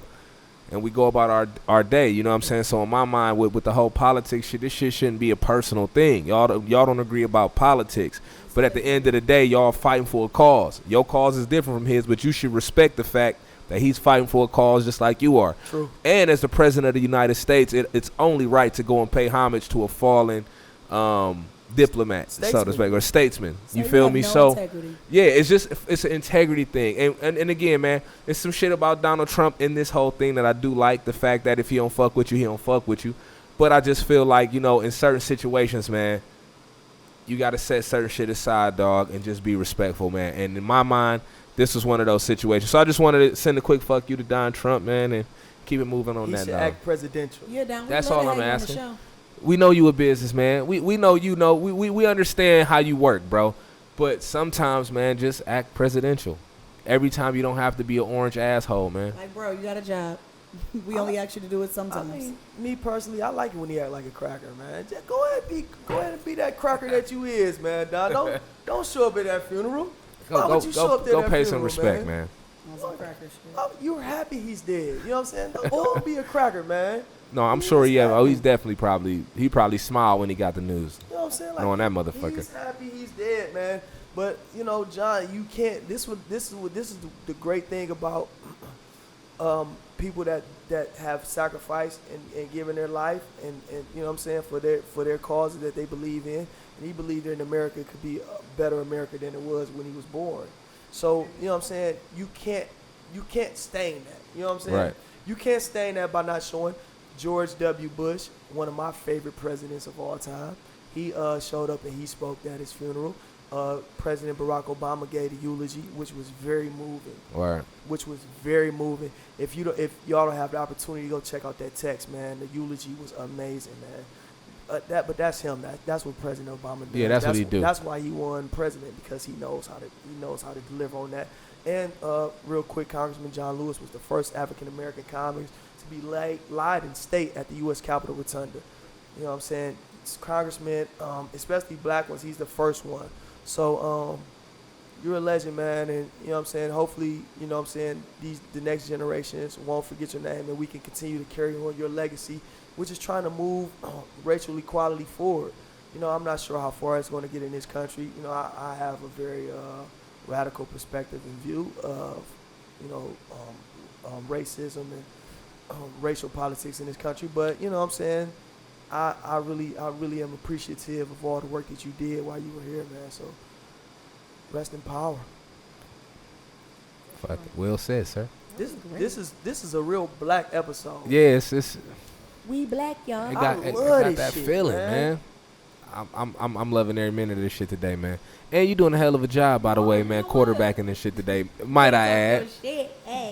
and we go about our day. You know what I'm saying? So in my mind, with the whole politics shit, this shit shouldn't be a personal thing. Y'all don't agree about politics. But at the end of the day, y'all fighting for a cause. Your cause is different from his, but you should respect the fact that he's fighting for a cause just like you are.
True.
And as the president of the United States, it's only right to go and pay homage to a fallen diplomat, so to speak, or statesman. You feel me? So
integrity.
Yeah, it's an integrity thing. And again, man, it's some shit about Donald Trump in this whole thing that I do like. The fact that if he don't fuck with you, he don't fuck with you. But I just feel like, you know, in certain situations, man, you got to set certain shit aside, dog, and just be respectful, man. And in my mind, this was one of those situations. So I just wanted to send a quick fuck you to Don Trump, man, and keep it moving on that.
He should act presidential.
Yeah, Don.
That's all I'm asking. We know you a businessman. We know you know. We understand how you work, bro. But sometimes, man, just act presidential. Every time you don't have to be an orange asshole, man.
Like, bro, you got a job. We only ask you to do it
I
sometimes.
mean, me personally, I like it when he act like a cracker, man. Just go ahead and be that cracker that you is, man. Dog. Don't show up at that funeral. Why would you show up there
Go
at that
pay
funeral,
some respect, man.
On some cracker shit.
Oh, you're happy he's dead. You know what I'm saying? Don't be a cracker, man.
No, I'm
He
sure
is
he. Oh,
happy.
he's definitely he probably smiled when he got the news.
You know what I'm saying? Like,
Knowing that motherfucker.
He's happy he's dead, man. But you know, John, you can't. This is the great thing about people that have sacrificed and given their life and you know what I'm saying for their causes that they believe in. And he believed in America could be a better America than it was when he was born. So you know what I'm saying. You can't stain that. You know what I'm saying.
Right.
You can't stain that by not showing. George W. Bush, one of my favorite presidents of all time, he showed up and he spoke at his funeral. President Barack Obama gave the eulogy, which was very moving.
Right.
Which was very moving. If y'all don't have the opportunity to go check out that text, man, the eulogy was amazing, man. But that's him. That's what President Obama does.
Yeah, that's what he do.
That's why he won president, because he knows how to deliver on that. And real quick, Congressman John Lewis was the first African American Congress to be lied in state at the U.S. Capitol Rotunda. You know what I'm saying? It's congressmen, especially black ones, he's the first one. So you're a legend, man, and you know what I'm saying? Hopefully, you know what I'm saying, the next generations won't forget your name and we can continue to carry on your legacy, which is trying to move racial equality forward. You know, I'm not sure how far it's going to get in this country. You know, I have a very radical perspective and view of, you know, racism and racial politics in this country. But, you know what I'm saying, I really am appreciative of all the work that you did while you were here, man. So rest in power.
Fuck it. Well said, sir.
This is a real black episode.
Yes, it's
We black, y'all.
it
I
got, it
love
got
this
that
shit,
feeling, man. I'm loving every minute of this shit today, man. And you doing a hell of a job, by the way, man. Quarterbacking this shit today, might I add.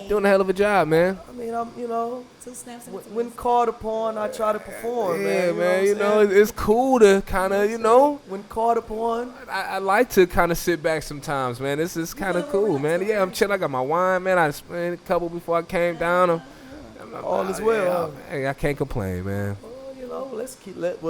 Doing a hell of a job, man.
I mean, I'm, you know,
2 snaps and a twist.
when called upon, I try to perform,
Yeah, man. You
what
know,
I'm saying?
it's cool to kind of, you know.
When called upon,
I like to kind of sit back sometimes, man. This is kind of cool, man. Yeah, I'm chilling. I got my wine, man. I spent a couple before I came down.
All is well,
Yeah, hey, I can't complain, man.
well, you know, let's keep it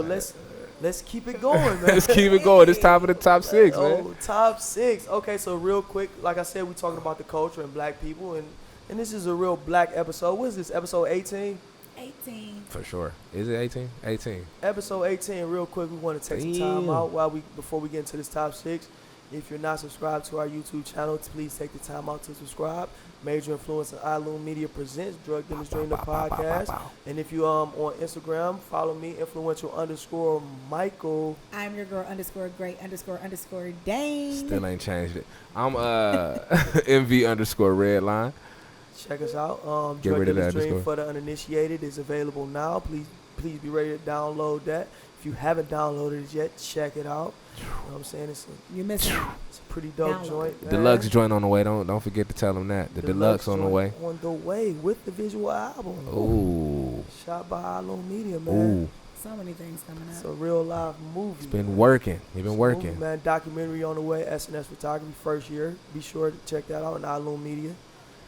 going, man.
Let's keep it going. It's time for the top 6, man.
Oh, top 6. Okay, so real quick, like I said, we're talking about the culture and black people, and this is a real black episode. What is this, episode 18?
18.
For sure. Is it 18? 18.
Episode 18, real quick, we want to take some time out before we get into this top 6. If you're not subscribed to our YouTube channel, please take the time out to subscribe. Major Influence and iLoom Media presents Drug Dealers Dream, the podcast. And if you on Instagram, follow me, influential_Michael.
I'm your girl _great__ Dane.
Still ain't changed it. I'm MV_Redline.
Check us out.
Get
Drug
rid of
Dealers
that
Dream
underscore.
for the uninitiated is available now. Please be ready to download that. If you haven't downloaded it yet, check it out. You know what I'm saying?
You're missing.
It's a pretty dope
Download
joint. man.
Deluxe joint on the way. Don't forget to tell them that. The deluxe on the
joint
way.
On the way with the visual album.
Ooh.
Shot by iLoom Media, man.
Ooh.
So many things coming
It's
up.
a real live movie.
It's been
man.
working. You've been
It's a
working.
movie, man. Documentary on the way. SNS Photography, first year. Be sure to check that out on iLoom Media.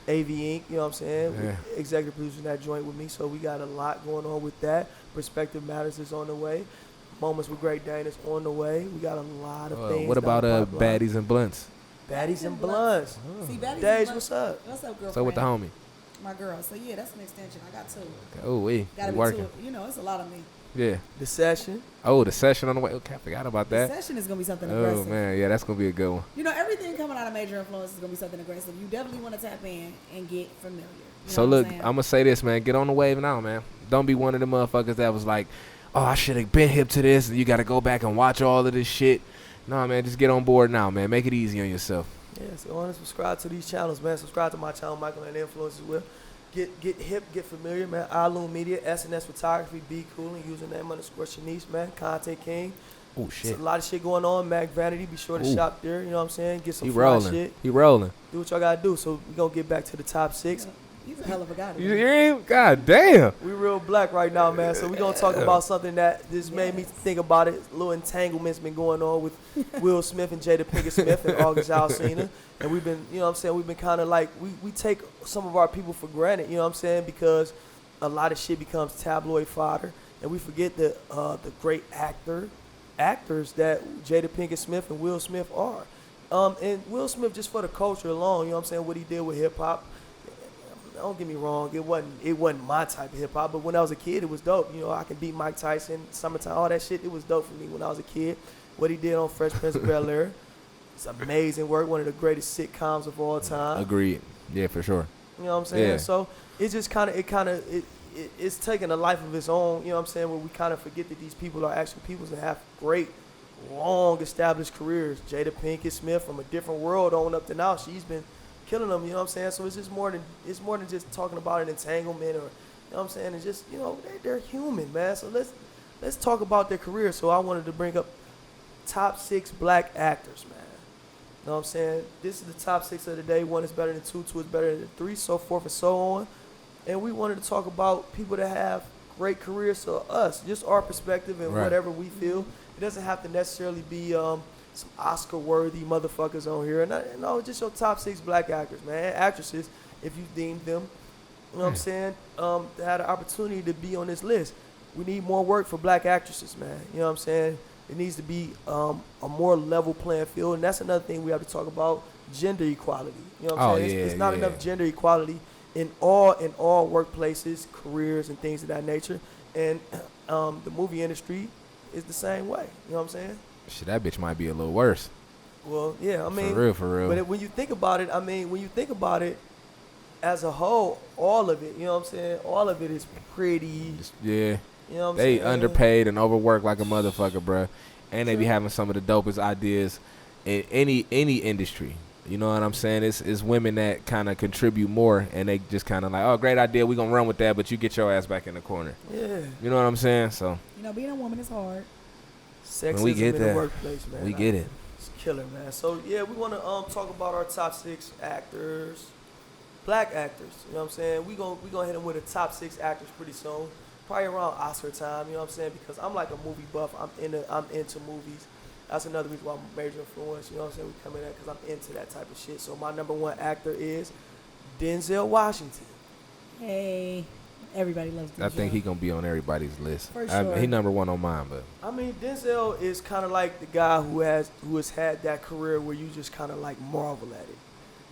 AV Inc., you know what I'm saying?
Yeah.
Executive producing that joint with me. So we got a lot going on with that. Perspective Matters is on the way. Moments with Great Dane is on the way. We got a lot of things.
What about
down the pipeline.
baddies and blunts?
Baddies and Blunts?
See, Betty's
Dage,
in
what's up?
What's up, girlfriend?
So with the homie.
My girl. So yeah, that's an extension. I got 2.
Oh, we
Gotta be
working.
2. You know, it's a lot of me.
Yeah.
The Session.
Oh, the session on the way. Okay, I forgot about
The
that.
session is gonna be something
Oh
aggressive.
man, yeah, that's gonna be a good one.
You know, everything coming out of Major Influence is gonna be something aggressive. You definitely want to tap in and get familiar. You
So
know
look,
what
I'm gonna say this, man. Get on the wave now, man. Don't be one of them motherfuckers that was like, oh, I should have been hip to this, and you got to go back and watch all of this shit. No, man, just get on board now, man. Make it easy on yourself.
Yeah, so on and subscribe to these channels, man. Subscribe to my channel, Michael and Influence as well. Get hip, get familiar, man. iLoom Media, SNS Photography, Be Cool, and username _Shanice, man. Content King.
Oh
It's
shit.
a lot of shit going on. Mac Vanity, be sure to
Ooh.
shop there. You know what I'm saying? Get some
He
fly
rolling.
shit.
He rolling.
Do what y'all gotta do. So we gonna get back to the top 6.
He's a hell of a guy.
You hear him? God damn.
We real black right now, man. So we gonna talk about something that just made me think about it. A little entanglements been going on with Will Smith and Jada Pinkett Smith and August Alsina. And we've been, you know what I'm saying, we've been kind of like, we take some of our people for granted, you know what I'm saying, because a lot of shit becomes tabloid fodder, and we forget the great actors that Jada Pinkett Smith and Will Smith are. And Will Smith, just for the culture alone, you know what I'm saying, what he did with hip hop. Don't get me wrong, it wasn't my type of hip hop, but when I was a kid, it was dope. You know, I can beat Mike Tyson, Summertime, all that shit. It was dope for me when I was a kid. What he did on Fresh Prince of Bel-Air, it's amazing work. One of the greatest sitcoms of all time.
Agreed. Yeah, for sure.
You know what I'm saying?
Yeah.
So it's just it's taking a life of its own. You know what I'm saying? Where we kind of forget that these people are actually people that have great, long established careers. Jada Pinkett Smith from a different world on up to now, she's been killing them, you know what I'm saying? So it's just more than just talking about an entanglement, or, you know what I'm saying? It's just, you know, they're human, man. So let's talk about their career. So I wanted to bring up top 6 black actors, man. You know what I'm saying? This is the top 6 of the day. 1 is better than 2, 2 is better than 3, so forth and so on. And we wanted to talk about people that have great careers. So us, just our perspective and whatever we feel. It doesn't have to necessarily be some Oscar-worthy motherfuckers on here. No, just your top 6 black actors, man. Actresses, if you deem them, you know what I'm saying, that had an opportunity to be on this list. We need more work for black actresses, man. You know what I'm saying? It needs to be a more level playing field. And that's another thing we have to talk about, gender equality. You know what I'm saying? It's not enough gender equality in all workplaces, careers, and things of that nature. And the movie industry is the same way. You know what I'm saying?
Shit, that bitch might be a little worse.
Well, yeah, I mean,
for real.
But when you think about it, as a whole, all of it, you know what I'm saying? All of it is pretty.
Yeah.
You know what I'm
they
saying?
underpaid and overworked like a motherfucker, bruh. And they be having some of the dopest ideas in any industry. You know what I'm saying? It's women that kind of contribute more, and they just kind of like, oh, great idea, we gonna run with that, but you get your ass back in the corner.
Yeah.
You know what I'm saying? So.
You know, being a woman is hard.
Sexism
we get
in
that.
the workplace, man.
We get it.
It's killer, man. So yeah, we want to talk about our top 6 actors, black actors. You know what I'm saying? We gonna hit them with a top 6 actors pretty soon, probably around Oscar time. You know what I'm saying? Because I'm like a movie buff. I'm into movies. That's another reason why I'm a major influence. You know what I'm saying? We come in there because I'm into that type of shit. So my number 1 actor is Denzel Washington.
Hey. Everybody loves Denzel.
I think he gonna be on everybody's list.
For sure.
He number 1 on mine, but
I mean, Denzel is kind of like the guy who has had that career where you just kind of like marvel at it.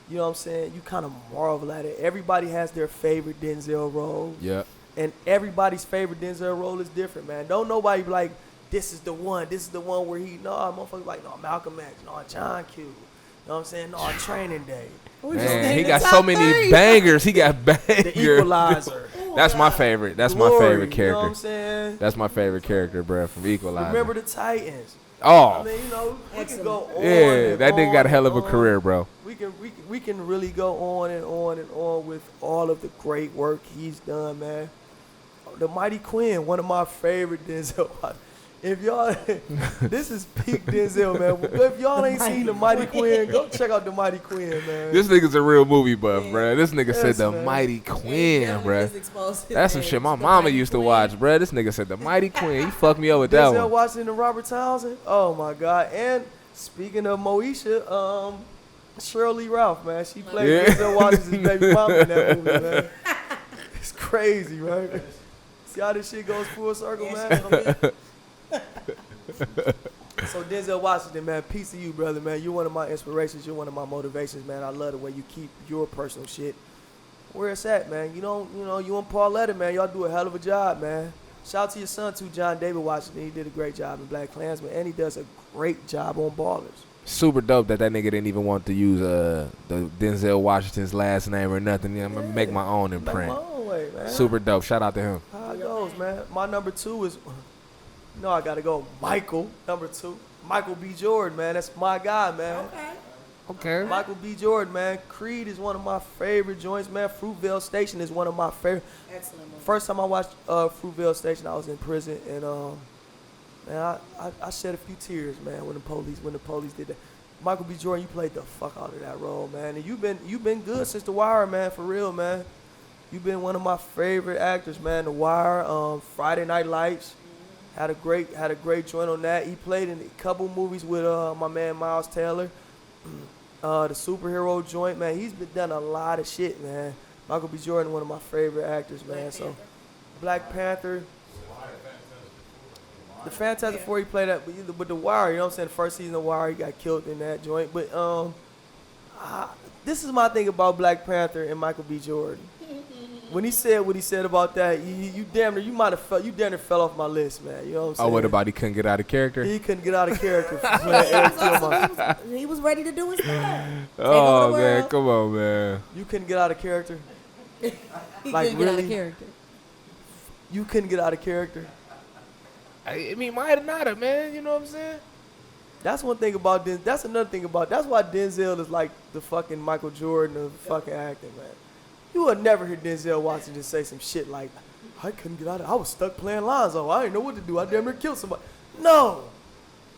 You know what I'm saying? You kind of marvel at it. Everybody has their favorite Denzel role.
yeah.
And everybody's favorite Denzel role is different, man. Don't nobody be like, this is the one where he, motherfuckers like, no, Malcolm X, no, John Q. You know what I'm saying? No, Training Day.
Man, he got so many bangers. He got bangers.
The Equalizer.
That's my favorite. That's
Glory,
my favorite character.
You know what I'm saying?
That's my favorite character, bro, from Equalizer.
Remember the Titans.
Oh.
I mean, you know, we can go on.
Yeah,
and
that nigga got a
on
hell of a
and on.
career, bro.
We can really go on and on and on with all of the great work he's done, man. The Mighty Quinn, one of my favorite Denzel. If y'all, this is peak Denzel, man. If y'all ain't seen The Mighty Quinn, go check out The Mighty Quinn, man.
This nigga's a real movie buff, bro. This nigga said The
man.
Mighty Quinn, bro.
That's
That's some shit my mama used to watch, bro. This nigga said The Mighty Quinn. He fucked me up with that
Denzel
one.
Washington and Robert Townsend. Oh my God! And speaking of Moesha, Shirley Ralph, man, she played
Yeah.
Denzel Washington's baby mama in that movie, man. It's crazy, right? See how this shit goes full circle, man. So Denzel Washington, man, peace to you, brother, man. You're one of my inspirations. You're one of my motivations, man. I love the way you keep your personal shit where it's at, man. You and Pauletta, man, y'all do a hell of a job, man. Shout out to your son, too, John David Washington. He did a great job in Black Klansman, and he does a great job on Ballers.
Super dope that nigga didn't even want to use the Denzel Washington's last name or nothing. Yeah, I'm gonna make my own
Make
imprint.
my own way, man.
Super dope. Shout out to him.
How it goes, man. My number 2 is, I got to go Michael, number 2. Michael B. Jordan, man. That's my guy, man.
Okay.
Michael B. Jordan, man. Creed is one of my favorite joints, man. Fruitvale Station is one of my favorite.
Excellent movie.
First time I watched Fruitvale Station, I was in prison, and man, I shed a few tears, man, when the police did that. Michael B. Jordan, you played the fuck out of that role, man, and you've been good since The Wire, man, for real, man. You've been one of my favorite actors, man. The Wire, Friday Night Lights, had a great joint on that. He played in a couple movies with my man Miles Taylor. The superhero joint, man. He's been done a lot of shit, man. Michael B. Jordan, one of my favorite actors, man. So Black Panther. The Fantastic Four, he played that, but The Wire, you know what I'm saying? The first season of Wire, he got killed in that joint. But this is my thing about Black Panther and Michael B. Jordan. When he said what he said about that, you damn near, you damn near fell off my list, man. You know what I'm saying?
Oh, what about he couldn't get out of character?
He couldn't get out of character for playing Eric Tillman.
He was ready to do his thing.
Oh, man, come on, man.
You couldn't get out of character?
He
Like,
couldn't get out
really?
of character.
You couldn't get out of character?
I mean, might not have, man. You know what I'm saying?
That's one thing about Denzel. That's another thing about. That's why Denzel is like the fucking Michael Jordan of fucking acting, man. You would never hear Denzel Washington say some shit like, "I couldn't get out of. I was stuck playing Lonzo. I didn't know what to do. I damn near killed somebody." No,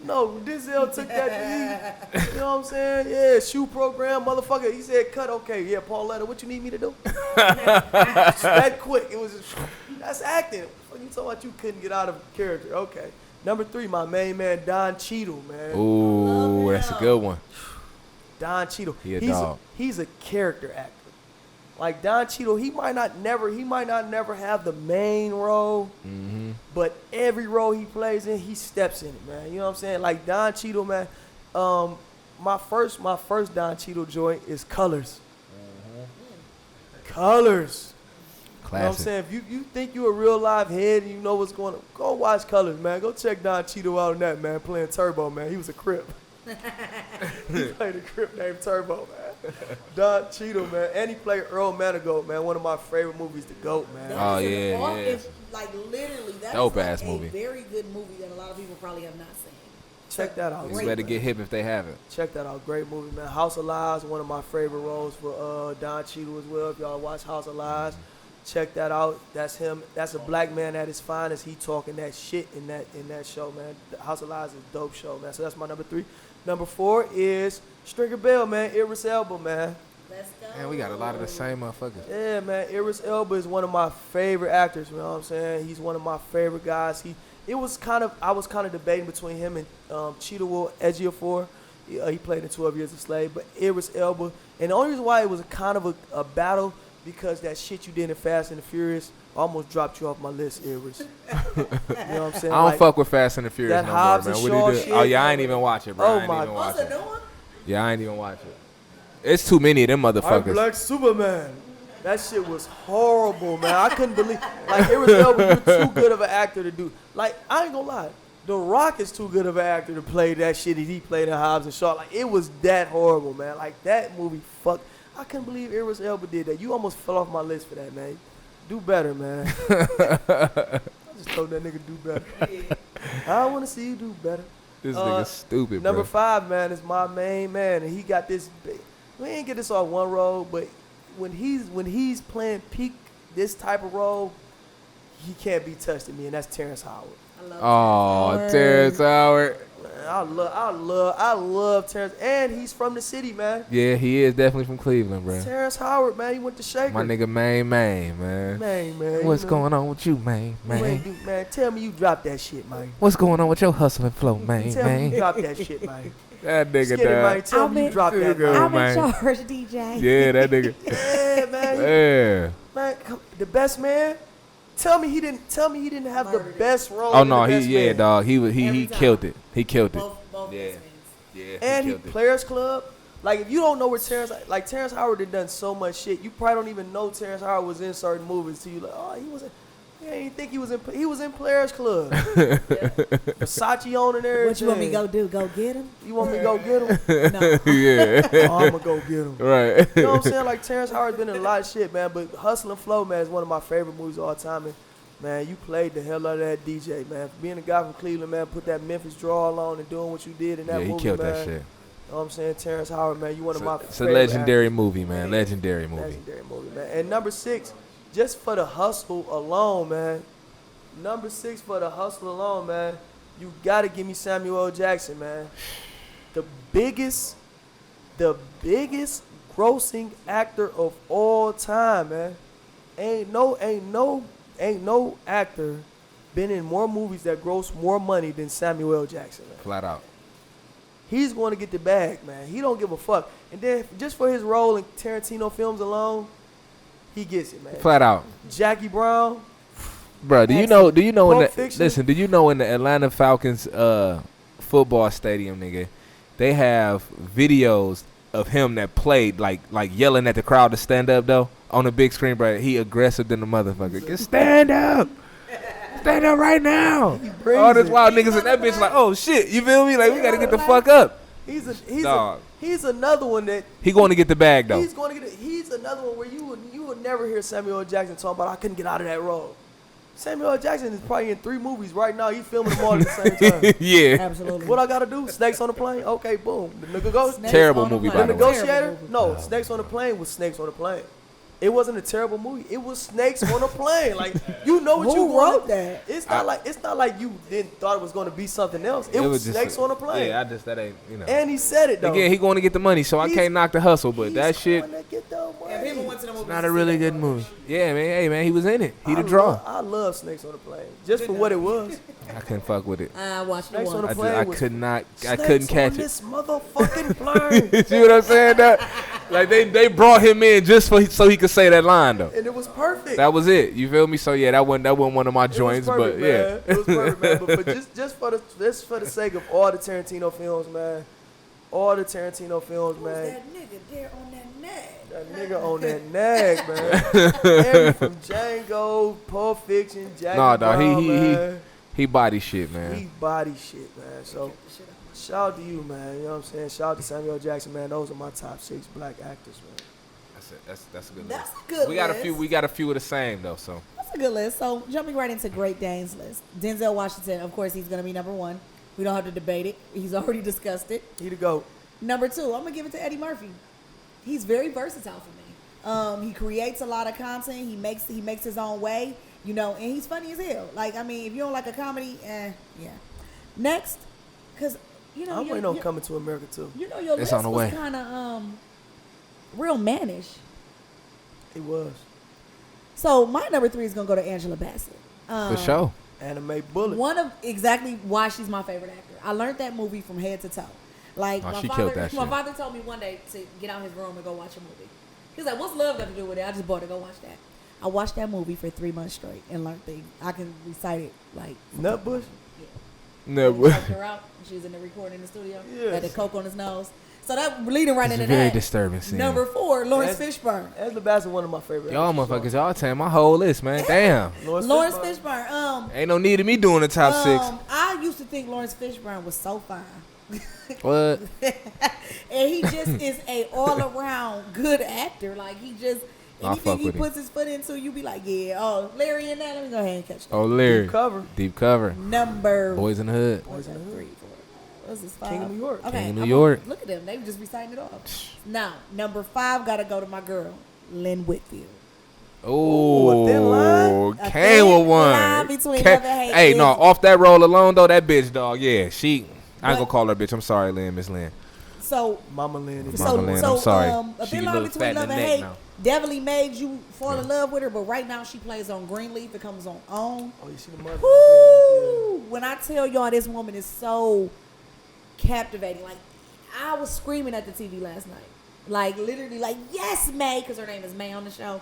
Denzel took that. You know what I'm saying? Yeah, shoe program, motherfucker. He said, "Cut, okay, yeah, Pauletta, what you need me to do?" That quick. It was just, that's acting. What you talking about? You couldn't get out of character. Okay. Number 3, my main man, Don Cheadle, man.
Ooh, that's a good one.
Don Cheadle.
He a dog.
He's a character actor. Like Don Cheadle, he might not never have the main role, but every role he plays in, he steps in it, man. You know what I'm saying? Like Don Cheadle, man. My first Don Cheadle joint is Colors. Colors.
Classic.
You know what I'm saying? If you think you a real live head and you know what's going on, go watch Colors, man. Go check Don Cheadle out on that, man, playing Turbo, man. He was a Crip. He played a Crip named Turbo, man. Don Cheadle, man. And he played Earl Manigault, man. One of my favorite movies, The GOAT, man.
Oh, yeah.
It's like literally, that's
Dope
like
ass
a
movie.
very good movie that a lot of people probably have not seen.
Check that out.
You
Great
better
movie.
get hip if they haven't.
Check that out. Great movie, man. House of Lies, one of my favorite roles for Don Cheadle as well. If y'all watch House of Lies, check that out. That's him. That's a black man at his finest. He talking that shit in that show, man. The House of Lies is a dope show, man. So that's my number 3. Number 4 is Stringer Bell, man. Idris Elba, man.
Let's go.
Man, we got a lot of the same motherfuckers.
Yeah, man. Idris Elba is one of my favorite actors. You know what I'm saying? He's one of my favorite guys. I was kind of debating between him and Chiwetel Ejiofor. He played in 12 Years a Slave, but Idris Elba. And the only reason why it was kind of a battle because that shit you did in Fast and the Furious almost dropped you off my list, Idris. You know what I'm saying?
I don't fuck with Fast and the Furious
that
no
Hobbs
more, man.
and
What
Shaw
do you do?
shit.
Oh, yeah, I ain't even watch it, bro.
Oh,
I ain't
my
even
Oh,
watch
it's a
it.
new one?
Yeah, I ain't even watch it. It's too many of them
I'm
motherfuckers.
Black Superman. That shit was horrible, man. I couldn't believe. Like, Idris Elba, you're too good of an actor to do. Like, I ain't gonna lie. The Rock is too good of an actor to play that shit that he played in Hobbs and Shaw. Like, it was that horrible, man. Like, that movie, fuck. I couldn't believe Idris Elba did that. You almost fell off my list for that, man. Do better, man. I just told that nigga do better. I want to see you do better.
This nigga's stupid,
Number
bro.
5, man, is my main man, and he got this. We ain't get this on one role, but when he's playing peak this type of role, he can't be touched to me, and that's Terrence Howard.
Oh, Terrence Howard.
Man, I love Terrence, and he's from the city, man.
Yeah, he is definitely from Cleveland, bro.
Terrence Howard, man, he went to Shaker.
My nigga, man.
man.
What's
you know,
going on with you, man?
you ain't do- man, tell me you dropped that shit, man.
What's going on with your hustling flow, man?
Tell me you dropped that shit, man.
That nigga,
Skinny, man,
dog.
tell me you dropped that,
Nigga.
man.
I'm
man.
in charge, DJ.
Yeah, that nigga.
Yeah, man.
Yeah.
Man, the best man. Tell me he didn't have the
Murdered it.
best role.
Oh
in
no,
The Best Man.
dog. He
Every time.
killed it. He killed it.
Both
Yeah.
yeah.
Yeah,
And he
killed it.
Players Club. Like, if you don't know where Terrence Howard had done so much shit, you probably don't even know Terrence Howard was in certain movies. So you like, oh, he wasn't. Yeah, you think he was in Players Club. Versace on and everything.
What you want me to go do? Go get him?
You want me to go get him?
No.
Yeah.
Oh, I'm gonna go get him.
Right.
You know what I'm saying? Like, Terrence Howard's been in a lot of shit, man. But Hustle and Flow, man, is one of my favorite movies of all time. And, man, you played the hell out of that DJ, man. Being a guy from Cleveland, man, put that Memphis drawl on and doing what you did in that
Yeah,
movie,
he killed
man.
that shit.
You know what I'm saying? Terrence Howard, man, you one of my
It's a
favorite
legendary
actors.
movie, man. Legendary movie.
Legendary movie, man. And number 6, just for the hustle alone, man. Number 6 for the hustle alone, man. You gotta give me Samuel L. Jackson, man. The biggest grossing actor of all time, man. Ain't no actor been in more movies that gross more money than Samuel L. Jackson, man.
Flat out.
He's going to get the bag, man. He don't give a fuck. And then just for his role in Tarantino films alone, he gets it, man.
Flat out.
Jackie Brown,
Bro, do you know in
Pulp
the
Fiction?
listen, do you know in the Atlanta Falcons football stadium, nigga, they have videos of him that played like yelling at the crowd to stand up though on the big screen, bro. He aggressive than the motherfucker. Get stand up. Stand up right now. All this wild niggas in that bitch like, oh shit, you feel me? Like we gotta get the fuck up.
He's another one that
He going to get the bag though.
he's another one where you would never hear Samuel L. Jackson talking about I couldn't get out of that role. Samuel L. Jackson is probably in 3 movies right now. He's filming them all at the same time.
Yeah.
Absolutely.
What I gotta do? Snakes on the plane? Okay, boom. The nigga goes.
Snakes
Terrible
on the
movie,
plane.
by
The
the way.
Negotiator?
Terrible movie.
No, Snakes on the Plane was Snakes on the Plane. It wasn't a terrible movie. It was Snakes on a Plane. Like you know what
Who
you
wrote
wanted.
that?
It's not like you didn't thought it was gonna be something else. It was
just
Snakes on a Plane.
Yeah, that ain't, you know.
And he said it though.
Again, he going to get the money, so I
He's-
can't knock the hustle, but that
He's
shit
going to get the money.
And people went to the movie.
not a really good movie. Yeah, man. Hey, man, he was in it. He the draw.
I love Snakes on the Plane just for what it was.
I couldn't fuck with it.
I watched the
Snakes on
one.
the
I
Plane
could
was
not. I
Snakes
couldn't catch
on
it.
this motherfucking plane.
You see what I'm saying? That like they brought him in just so he could say that line though.
And it was perfect.
That was it. You feel me? So yeah, that wasn't one of my
It was
joints,
perfect,
but
man.
yeah.
It was perfect, man. But just for the sake of all the Tarantino films, man. All the Tarantino films,
Who's
man.
that nigga there on that neck?
That nigga on that nag, man. Every from Django, Pulp Fiction, Jackie
Nah, dawg,
Brown,
he
man.
He body shit, man.
He body shit, man. So shout out to you, man. You know what I'm saying? Shout out to Samuel Jackson, man. Those are my top 6 black actors, man.
That's it. That's a good
That's
list.
a good
We got a
list.
few. We got a few of the same though. So
That's a good list. So jumping right into Great Dane's list. Denzel Washington, of course, he's going to be number 1. We don't have to debate it. He's already discussed it.
He the GOAT.
Number 2, I'm going to give it to Eddie Murphy. He's very versatile for me. He creates a lot of content. He makes his own way, you know, and he's funny as hell. Like, I mean, if you don't like a comedy, yeah. Next, because, you know,
I'm waiting on Coming to America, too.
you know, your
It's
list
on the
was
way.
kind of real mannish.
He was.
So my number 3 is going to go to Angela Bassett.
for sure.
Anime Bullet.
One of exactly why she's my favorite actor. I learned that movie from head to toe. Like
Oh,
my
she
father,
killed that
my
shit.
father told me one day to get out his room and go watch a movie. He's like, "What's love got to do with it?" I just bought it. Go watch that. I watched that movie for 3 months straight and learned things. I can recite it like.
Nutbush?
No,
When he choked her out. She was in the recording in the studio.
Yes.
Had the coke on his nose. So that leading right
it's a
into
very
that.
disturbing scene.
Number 4, Lawrence
That's-
Fishburne.
Angela Bassett, one of my favorite
Y'all
actors.
motherfuckers, y'all tearing my whole list, man. Damn.
Lawrence Fishburne.
Ain't no need of me doing the top 6.
I used to think Lawrence Fishburne was so fine.
What?
And he just is a all around good actor. Like he just
I
anything
fuck
he
with him.
puts his foot into, you be like, yeah, oh Larry and that. Let me go ahead and catch that.
Oh, Larry.
Deep cover.
Deep cover.
Number
Boys in the Hood.
Boys in the Hood. 3, 4. What's this 5?
King of New York.
Okay,
King of New
I'm
York.
Look at them. They were just reciting it off. Now, number 5 gotta go to my girl, Lynn Whitfield.
Oh,
a thin line?
A
came
thin
with one.
line between
Ca-
love and hate
Hey,
is-
no, off that roll alone though, that bitch dog, yeah, she. I ain't
But-
gonna call her bitch. I'm sorry, Lynn, Miss Lynn.
So
Mama Lynn. is-
Mama Lynn, I'm sorry.
A
She
thin
a
line
little
between
fat in
love
the
and
neck
hate
now.
definitely made you fall in love with her, but right now she plays on Greenleaf. It comes on OWN.
Oh, you see the mother?
Woo! When I tell y'all this woman is so captivating, like I was screaming at the TV last night, like literally, like yes, May, because her name is May on the show.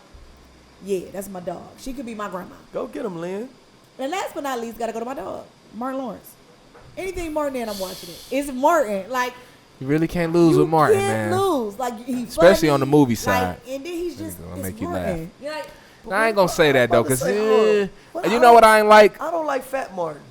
Yeah, that's my dog. She could be my grandma.
Go get him, Lynn.
And last but not least, gotta go to my dog, Martin Lawrence. Anything Martin in, I'm watching it. It's Martin, like.
You really can't lose
You
with Martin,
can't
man.
lose. Like he's
Especially
funny,
on the movie
like,
side.
and then he's just
Gonna
it's
make you
Martin.
laugh.
You're like,
I ain't gonna say that though, cause
hold on. Well,
you know what I ain't like.
I don't like Fat Martin.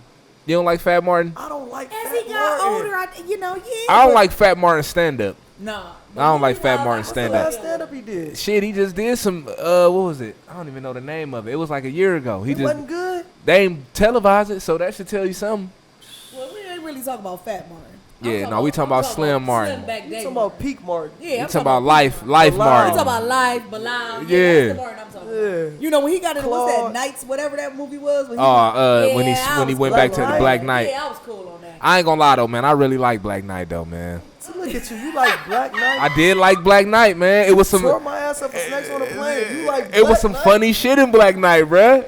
You don't like Fat Martin?
I don't like
as
Fat
he got
Martin.
older, yeah.
I don't
but-
like Fat Martin stand up.
No.
I don't like Fat Martin
What's the
stand up.
last stand-up he did?
Shit, he just did some. What was it? I don't even know the name of it. It was like a year ago. He
It
just
wasn't good.
they ain't televised it, so that should tell you something.
Well, we ain't really talking about Fat Martin.
Yeah, no, we talking about Slim Martin.
Slim back
You
day
talking
Martin.
about peak Martin?
Yeah,
You
I'm
talking about life
Peak
Martin.
We
Martin.
talking about life, Bilal.
Yeah.
That's the Martin I'm talking about.
Yeah.
You know when he got in what's that
Claude.
Knights, whatever that movie was. When he
When he
I
when he
was
went
cool
back to
on
the
that.
Black Knight.
Yeah, I was cool on that.
I ain't gonna lie though, man. I really like Black Knight though, man.
So look at you. You like Black Knight?
I did like Black Knight, man. It was some.
Tore my ass up for Snakes on a Plane. You like
It was
Black
some
Knight?
funny shit in Black Knight, bruh.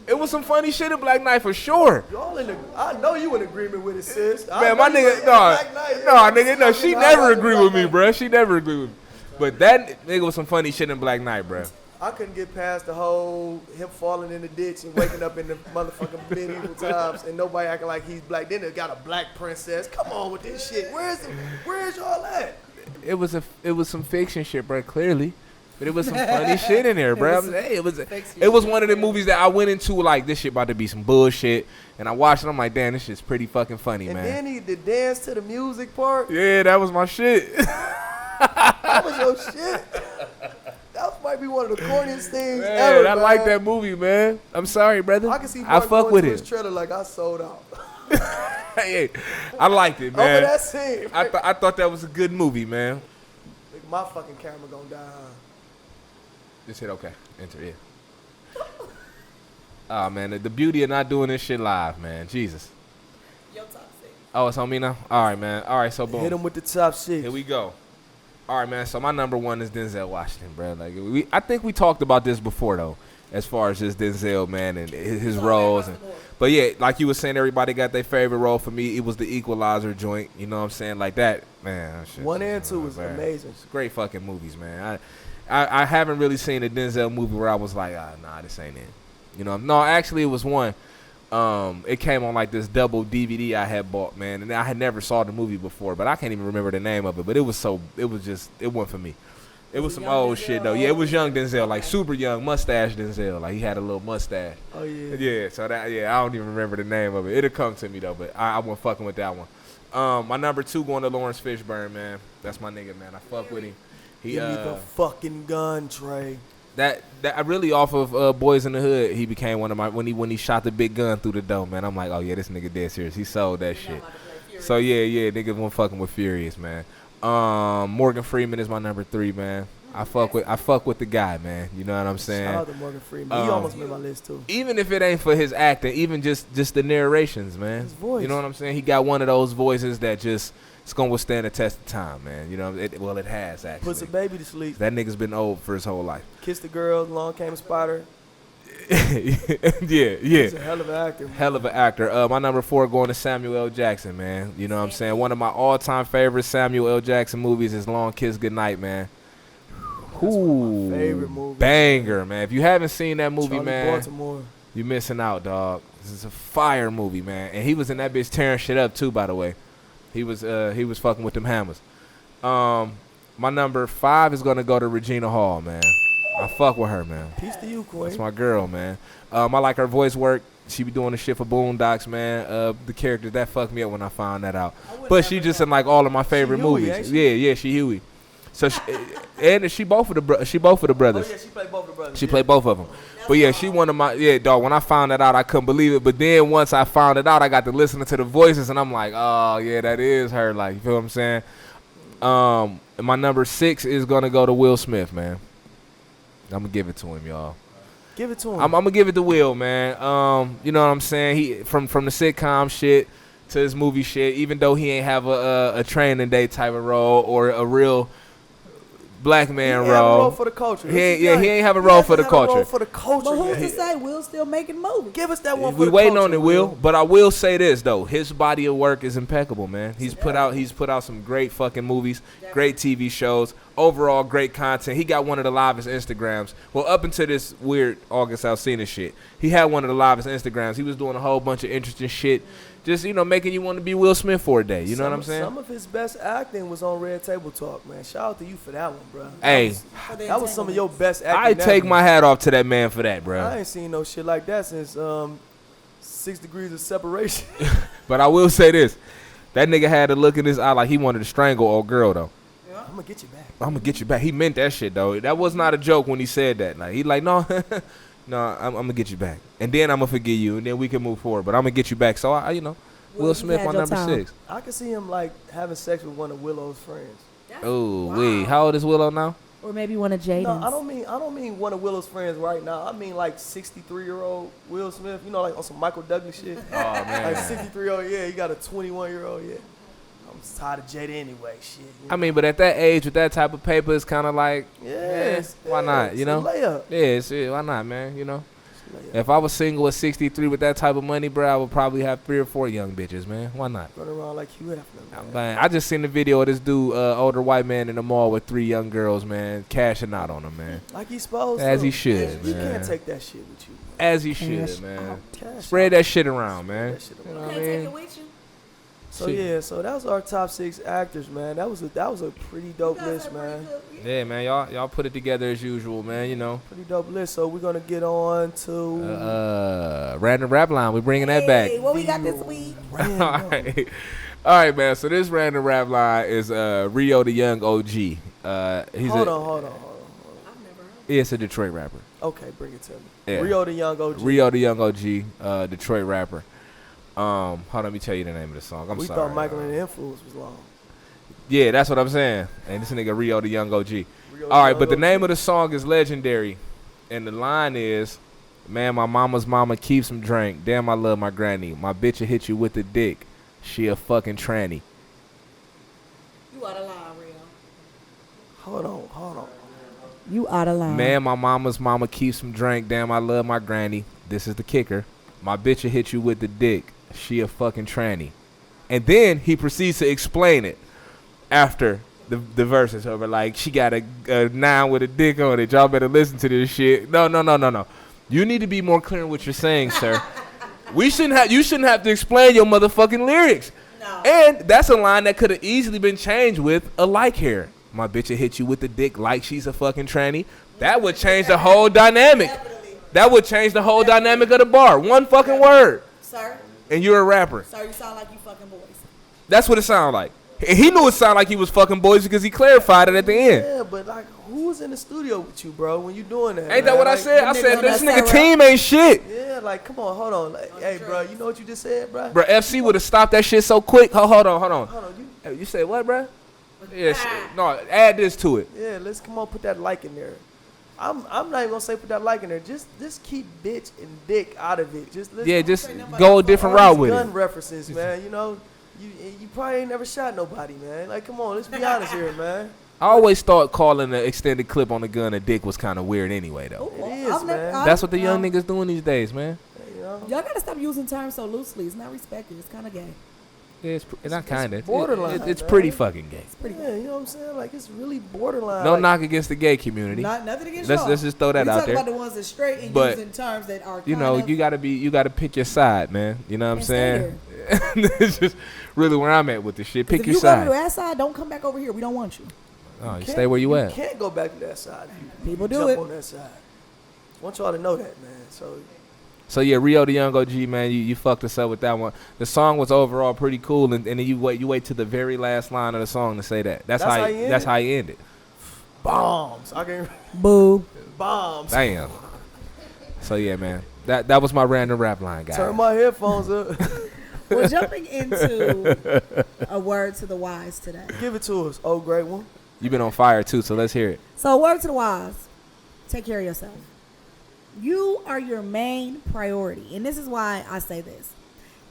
It was some funny shit in Black Knight for sure.
Y'all in the, I know you in agreement with it, sis. I
Man,
know
my
you
nigga,
like Black Knight.
nigga, she
I
never
like
agree
Black
with me,
Knight.
bruh. She never agree with me. But that nigga was some funny shit in Black Knight, bruh.
I couldn't get past the whole him falling in the ditch and waking up in the motherfucking medieval times and nobody acting like he's black. Then they got a black princess. Come on with this shit. Where's y'all at?
It was some fiction shit, bro. Clearly, but it was some funny shit in there, bro. It was one of the movies that I went into like this shit about to be some bullshit, and I watched it. I'm like, damn, this shit's pretty fucking funny, man.
And then the dance to the music part.
Yeah, that was my shit.
That was your shit. That might be one of the corniest things
Man,
ever.
I like that movie, man. I'm sorry, brother.
I can see
I
Mark
fuck
going
with
to
it.
his trailer like I sold out.
Hey, I liked it, man.
Over that scene.
I thought that was a good movie, man.
My fucking camera gonna die.
Just hit okay. Enter, yeah. Oh, man, the beauty of not doing this shit live, man. Jesus.
Your top 6.
Oh, it's on me now? All right, man. All right, so boom.
Hit him with the top 6.
Here we go. All right, man. So my number 1 is Denzel Washington, bro. Like I think we talked about this before, though, as far as just Denzel, man, and his roles. But yeah, like you were saying, everybody got their favorite role. For me, it was the Equalizer joint. You know what I'm saying? Like that, man. That shit
1 and
just,
2 was
man.
amazing.
It's great fucking movies, man. I haven't really seen a Denzel movie where I was like, nah, this ain't it. You know? No, actually, it was one. It came on like this double DVD I had bought, man, and I had never saw the movie before, but I can't even remember the name of it. But it went for me. It was some old shit though. Yeah, it was young Denzel, like super young, mustache Denzel. Like he had a little mustache.
Oh yeah.
Yeah. So I don't even remember the name of it. It'll come to me though, but I wasn't fucking with that one. My number 2 going to Lawrence Fishburne, man. That's my nigga, man. I fuck with him.
Give me the fucking gun, Trey.
That I really off of Boys in the Hood, he became one of my when he shot the big gun through the door, man. I'm like, oh yeah, this nigga dead serious. He sold that shit. So yeah, niggas won't fucking with Furious, man. Morgan Freeman is my number 3, man. I fuck with the guy, man. You know what I'm saying?
Shout out to Morgan Freeman. He almost made my list too.
Even if it ain't for his acting, even just the narrations, man.
His voice.
You know what I'm saying? He got one of those voices that just it's gonna withstand the test of time, man. You know, it has actually.
Puts a baby to sleep.
That nigga's been old for his whole life.
Kissed the girl, along came a spider.
yeah.
He's a hell of an actor. Man.
Hell of an actor. My number 4 going to Samuel L. Jackson, man. You know what I'm saying? One of my all-time favorite Samuel L. Jackson movies is Long Kiss Goodnight, man.
Ooh, my favorite movie.
Banger, man. If you haven't seen that movie,
Charlie
man,
Baltimore.
you're missing out, dog. This is a fire movie, man. And he was in that bitch tearing shit up too, by the way. He was fucking with them hammers. My number 5 is gonna go to Regina Hall, man. I fuck with her, man.
Peace to you, Queen.
That's my girl, man. I like her voice work. She be doing the shit for Boondocks, man. The character that fucked me up when I found that out. But she just in like all of my favorite
Huey,
movies.
ain't
Yeah, she Huey. So she both of the brothers.
Oh yeah, she played both of the brothers.
She played both of them. But yeah, she one of my dog. When I found that out, I couldn't believe it. But then once I found it out, I got to listen to the voices, and I'm like, oh yeah, that is her. Like, you feel what I'm saying? And my number 6 is gonna go to Will Smith, man. I'm gonna give it to him, y'all.
Give it to him.
I'm gonna give it to Will, man. You know what I'm saying? He from the sitcom shit to his movie shit. Even though he ain't have a Training Day type of role or a real black man
he
role.
Have a role for the culture.
He ain't have a role for the culture.
But
who's to say Will's still making movies?
Give us that one.
We waiting on it, Will. But I will say this though, his body of work is impeccable, man. He's put out some great fucking movies, great TV shows, overall great content. He got one of the livest Instagrams. Well, up until this weird August Alsina shit, he had one of the livest Instagrams. He was doing a whole bunch of interesting shit. Just, making you want to be Will Smith for a day. You know what I'm saying?
Some of his best acting was on Red Table Talk, man. Shout out to you for that one, bro.
Hey.
That was some of your best acting.
I take my hat off to that man for that, bro.
I ain't seen no shit like that since 6 Degrees of Separation.
But I will say this. That nigga had a look in his eye like he wanted to strangle old girl, though.
Yeah. I'm going to get you back.
I'm going to get you back. He meant that shit, though. That was not a joke when he said that. Like, he like, no, no, I'm going to get you back. And then I'm going to forgive you, and then we can move forward. But I'm going to get you back. So, Will Smith, my number 6.
I can see him, like, having sex with one of Willow's friends.
Oh, wait. How old is Willow now?
Or maybe one of Jaden's.
No, I don't mean one of Willow's friends right now. I mean like 63-year-old Will Smith. You know, like on some Michael Douglas shit.
Oh man.
Like 63-year-old, yeah. He got a 21-year-old, yeah. I'm tired of Jada anyway, shit.
I mean, but at that age with that type of paper, it's kind of like,
why
not? You know?
Layup.
Yeah, why not, man? If I was single at 63 with that type of money, bro, I would probably have 3 or 4 young bitches, man. Why not?
Run around like Hugh Hefner, man.
Man, I just seen the video of this dude, older white man in the mall with 3 young girls, man, cashing out on them, man.
Like he's supposed
As
to.
he should,
You
man.
can't take that shit with you.
As he should, man.
Cash
Spread
out.
that shit around, man.
That shit
You know
around.
what I
Can't take
mean?
it with you.
So yeah, so that was our top 6 actors, man. That was a pretty dope
You guys
list,
are pretty
man.
good.
Yeah, man, y'all put it together as usual, man. You know,
Pretty dope list. So we're gonna get on to
random rap line. We bringing that back.
Hey, what we got this week?
random.
All right, man. So this random rap line is Rio the Young OG. He's
Hold
a,
on.
I've never heard.
Yeah, it's a Detroit rapper.
Okay, bring it to me.
Yeah.
Rio the Young OG.
Rio the Young OG, Detroit rapper. Hold on, let me tell you the name of the song. I'm
We
sorry.
thought Michael and the Influence was long.
Yeah, that's what I'm saying. And this nigga Rio the Young OG.
Rio
All right,
Young
but the
OG.
name of the song is legendary, and the line is, "Man, my mama's mama keeps some drink. Damn, I love my granny. My bitch will hit you with the dick. She a fucking tranny."
You out of line, Rio.
Hold on.
You out of line.
Man, my mama's mama keeps some drink. Damn, I love my granny. This is the kicker. My bitch will hit you with the dick. She a fucking tranny. And then he proceeds to explain it after the verses over. Like, she got a 9 with a dick on it. Y'all better listen to this shit. No. You need to be more clear in what you're saying, sir. You shouldn't have to explain your motherfucking lyrics.
No.
And that's a line that could have easily been changed with a like here. My bitch will hit you with the dick like she's a fucking tranny. That would change the whole dynamic.
Definitely.
That would change the whole dynamic of the bar. One fucking word.
Sir,
And you're a rapper.
you sound like you fucking boys.
That's what it sounded like. And he knew it sounded like he was fucking boys because he clarified it at the end.
Yeah, but like, who's in the studio with you, bro, when you doing that?
Ain't
man?
that what I
Like,
said? I
niggas
said
on
this
that
nigga
side,
team ain't shit.
Yeah, like, come on, hold on. Like, hey, bro, you know what you just said, bro?
Bro, FC would have stopped that shit so quick. Hold on.
Hold on,
Hey, you said what, bro? Yeah, no, add this to it.
yeah, let's come on, put that like in there. I'm not even gonna say put that like in there. Just keep bitch and dick out of it. Just listen.
Yeah, just go a different
all
route
these
with
gun
it.
references, man. You know, you probably ain't never shot nobody, man. Like, come on, let's be honest here, man.
I always thought calling the extended clip on the gun a dick was kind of weird anyway, though.
It is, man.
That's what the young niggas doing these days, man.
You know,
Y'all gotta stop using terms so loosely. It's not respected. It's kind of gay.
Yeah, it's not kind of.
borderline,
It's
man.
pretty fucking gay.
It's pretty
yeah,
gay.
you know what I'm saying? Like, it's really borderline.
No
like,
knock against the gay community.
Nothing against
Let's
y'all.
just throw that
we
out
talk
there.
about the ones that straight and
But,
using terms that are
You know,
kind of,
you gotta pick your side, man. You know what I'm
and stay
saying? It's just really where I'm at with this shit.
'Cause
Pick
if
your
you go to
side.
that side, don't come back over here. We don't want you.
Oh, you
can't-
stay where you at.
can't go back to that side.
People do
jump
it.
on that side. I want y'all to know that, man.
So yeah, Rio the Young OG, man, you fucked us up with that one. The song was overall pretty cool, and then you wait to the very last line of the song to say that. That's how
you
that's how you end it.
Bombs. I can
Boo.
bombs.
Damn. So yeah, man, that was my random rap line, guys.
Turn my headphones up.
We're jumping into a word to the wise today.
Give it to us. Oh, great one.
You've been on fire too, so let's hear it.
So, a word to the wise: take care of yourself. You are your main priority, and this is why I say this.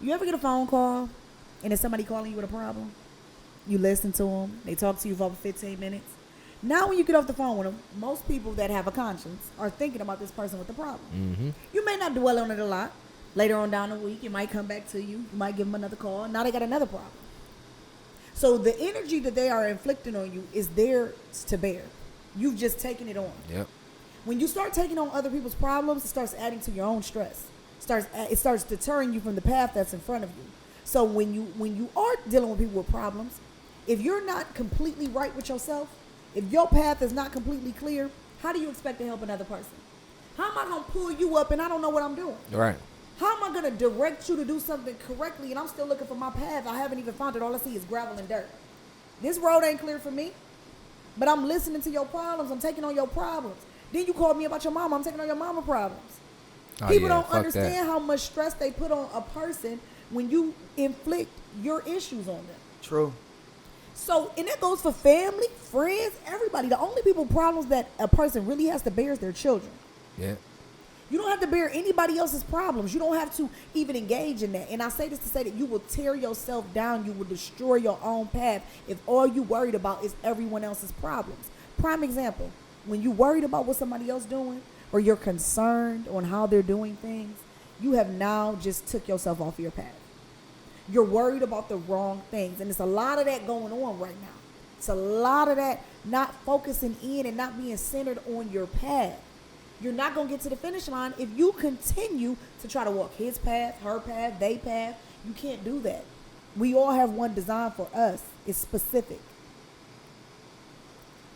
You ever get a phone call, and it's somebody calling you with a problem? You listen to them. They talk to you for over 15 minutes. Now, when you get off the phone with them, most people that have a conscience are thinking about this person with the problem.
Mm-hmm.
You may not dwell on it a lot. Later on down the week, it might come back to you. You might give them another call. Now they got another problem. So the energy that they are inflicting on you is theirs to bear. You've just taken it on.
Yep.
When you start taking on other people's problems, it starts adding to your own stress. It starts deterring you from the path that's in front of you. So when you are dealing with people with problems, if you're not completely right with yourself, if your path is not completely clear, how do you expect to help another person? How am I going to pull you up and I don't know what I'm doing?
Right.
How am I going to direct you to do something correctly and I'm still looking for my path? I haven't even found it. All I see is gravel and dirt. This road ain't clear for me, but I'm listening to your problems. I'm taking on your problems. Then you called me about your mama. I'm taking on your mama problems.
Oh,
People
yeah,
don't
fuck
understand
that.
how much stress they put on a person when you inflict your issues on them.
True.
So, and that goes for family, friends, everybody. The only people problems that a person really has to bear is their children.
Yeah.
You don't have to bear anybody else's problems. You don't have to even engage in that. And I say this to say that you will tear yourself down. You will destroy your own path if all you worried about is everyone else's problems. Prime example, when you worried about what somebody else doing, or you're concerned on how they're doing things, you have now just took yourself off your path. You're worried about the wrong things. And it's a lot of that going on right now. It's a lot of that not focusing in and not being centered on your path. You're not going to get to the finish line if you continue to try to walk his path, her path, they path. You can't do that. We all have one design for us. It's specific.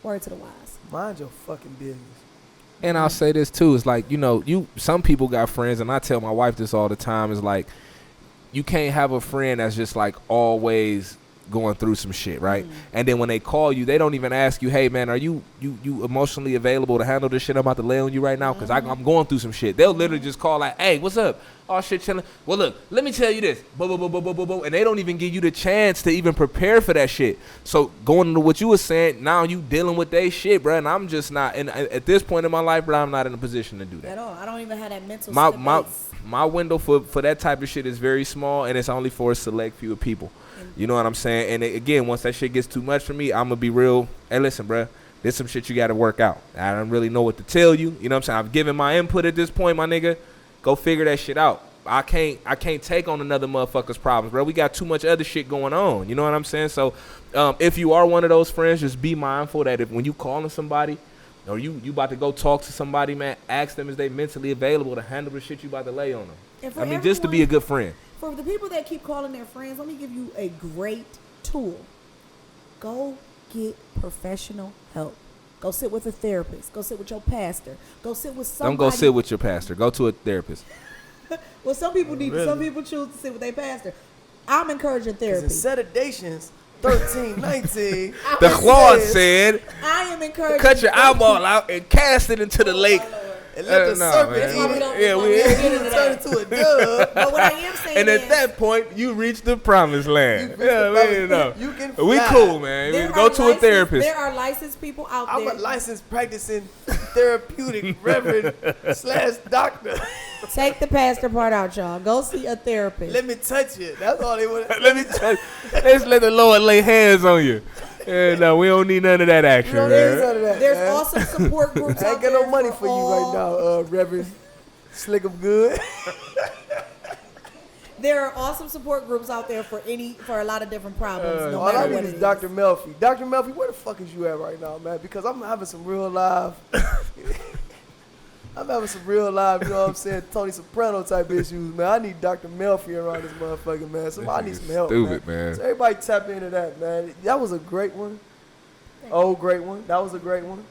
Word to the wise.
Mind your fucking business.
And I'll say this too, it's like, some people got friends, and I tell my wife this all the time, is like, you can't have a friend that's just like always going through some shit, right? And then when they call you, they don't even ask you, hey man, are you emotionally available to handle this shit I'm about to lay on you right now? Because I'm going through some shit. They'll literally just call like, hey, what's up? Oh shit, chilling. Well look, let me tell you this. And they don't even give you the chance to even prepare for that shit. So going into what you were saying, now you dealing with they shit, bro, and I'm just not, and at this point in my life, bro, I'm not in a position to do that.
At all. I don't even have that mental space.
My window for that type of shit is very small, and it's only for a select few people. You know what I'm saying? And again, once that shit gets too much for me, I'm going to be real. Hey, listen, bro, there's some shit you got to work out. I don't really know what to tell you. You know what I'm saying? I've given my input at this point, my nigga. Go figure that shit out. I can't take on another motherfucker's problems, bro. We got too much other shit going on. You know what I'm saying? So if you are one of those friends, just be mindful that if when you calling somebody or you about to go talk to somebody, man, ask them is they mentally available to handle the shit you about to lay on them. I mean, just to be a good friend.
For the people that keep calling their friends, let me give you a great tool. Go get professional help. Go sit with a therapist. Go sit with your pastor. Go sit with somebody.
Don't go sit with your pastor. Go to a therapist.
Well, some people need. Really? Some people choose to sit with their pastor. I'm encouraging therapy.
Instead of sedations, 13, 19.
The Claude said,
I am encouraging.
Cut your eyeball out and cast it into the lake.
And let the serpent eat it. Turn it to a dove.
But what I am saying
and at that point, you reach the promised land.
You can fly.
We cool, man. Go to a therapist.
There are licensed people out there.
I'm a licensed practicing therapeutic reverend / doctor.
Take the pastor part out, y'all. Go see a therapist.
Let me touch it. That's all they want.
Let me touch. Let's let the Lord lay hands on you. Yeah, no, we don't need none of that action.
There's awesome support groups out there.
I ain't got no money for you right now, Reverend Slick 'em Good.
There are awesome support groups out there for a lot of different problems. No
all I
matter
need
what
is
it is.
Dr. Melfi. Dr. Melfi, where the fuck is you at right now, man? Because I'm having some real live. I'm having some real live, you know what I'm saying, Tony Soprano type issues, man. I need Dr. Melfi around this motherfucker, man. So I need some help,
stupid, man.
So everybody tap into that, man. That was a great one. Great one. That was a great one.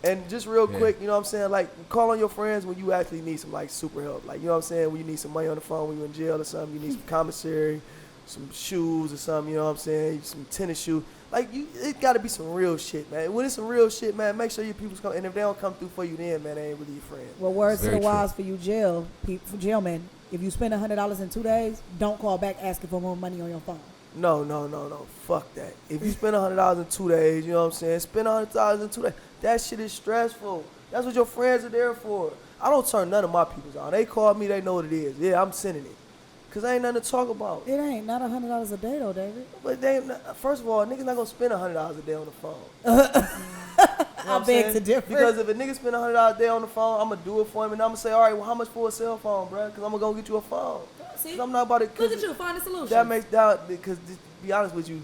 And just real quick, you know what I'm saying, like, call on your friends when you actually need some, like, super help. Like, you know what I'm saying, when you need some money on the phone, when you're in jail or something, you need some commissary, some shoes or something, you know what I'm saying, some tennis shoes. Like, it got to be some real shit, man. When it's some real shit, man, make sure your people's come. And if they don't come through for you then, man, they ain't really your friend.
Well, words to the wise for you jailmen. If you spend $100 in 2 days, don't call back asking for more money on your phone.
No. Fuck that. If you spend $100 in 2 days, you know what I'm saying, spend $100 in 2 days. That shit is stressful. That's what your friends are there for. I don't turn none of my peoples on. They call me, they know what it is. Yeah, I'm sending it. Because ain't nothing to talk about.
It ain't. Not $100 a day, though, David.
But first of all, niggas not going to spend $100 a day on the phone.
I beg to differ.
Because if a nigga spend $100 a day on the phone, I'm going to do it for him. And I'm going to say, all right, well, how much for a cell phone, bro? Because I'm going to go get you a phone.
See?
I'm not about to.
Look at you. Find a solution.
That makes doubt. Because to be honest with you,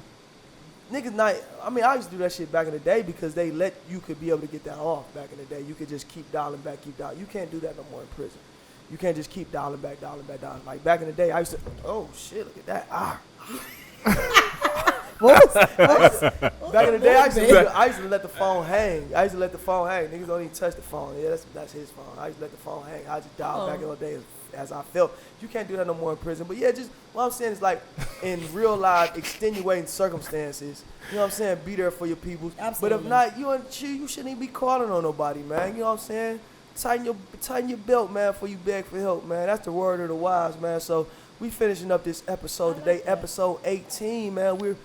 niggas not. I mean, I used to do that shit back in the day because they let you could be able to get that off back in the day. You could just keep dialing back, keep dialing. You can't do that no more in prison. You can't just keep dialing back. Like back in the day, I used to. Oh shit! Look at that. Back in the day, I used to let the phone hang. Niggas don't even touch the phone. Yeah, that's his phone. I used to let the phone hang. I just dial back in the day as I felt. You can't do that no more in prison. But yeah, just what I'm saying is like in real life, extenuating circumstances. You know what I'm saying? Be there for your people.
Absolutely.
But if not, you shouldn't even be calling on nobody, man. You know what I'm saying? Tighten your belt, man, before you beg for help, man. That's the word of the wise, man. So we finishing up this episode today, episode 18, man. We're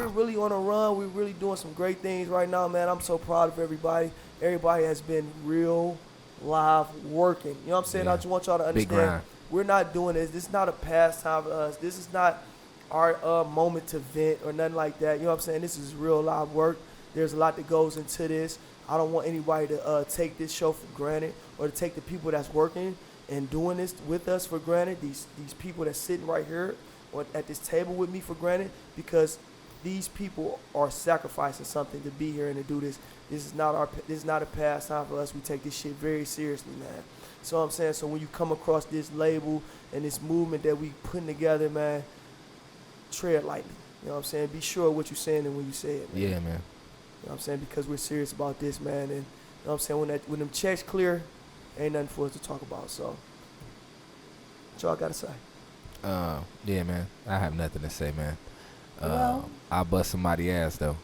really on a run. We're really doing some great things right now, man. I'm so proud of everybody. Everybody has been real live working. You know what I'm saying?
Yeah.
I just want y'all to understand. We're not doing this. This is not a pastime for us. This is not our moment to vent or nothing like that. You know what I'm saying? This is real live work. There's a lot that goes into this. I don't want anybody to take this show for granted or to take the people that's working and doing this with us for granted. These people that's sitting right here or at this table with me for granted, because these people are sacrificing something to be here and to do this. This is not a pastime for us. We take this shit very seriously, man. So I'm saying, so when you come across this label and this movement that we putting together, man, tread lightly. You know what I'm saying? Be sure what you're saying and when you say it, man.
Yeah, man.
You know what I'm saying? Because we're serious about this, man. And you know what I'm saying? When them checks clear, ain't nothing for us to talk about. So, what y'all got to say?
Yeah, man. I have nothing to say, man.
Well,
I'll bust somebody's ass, though.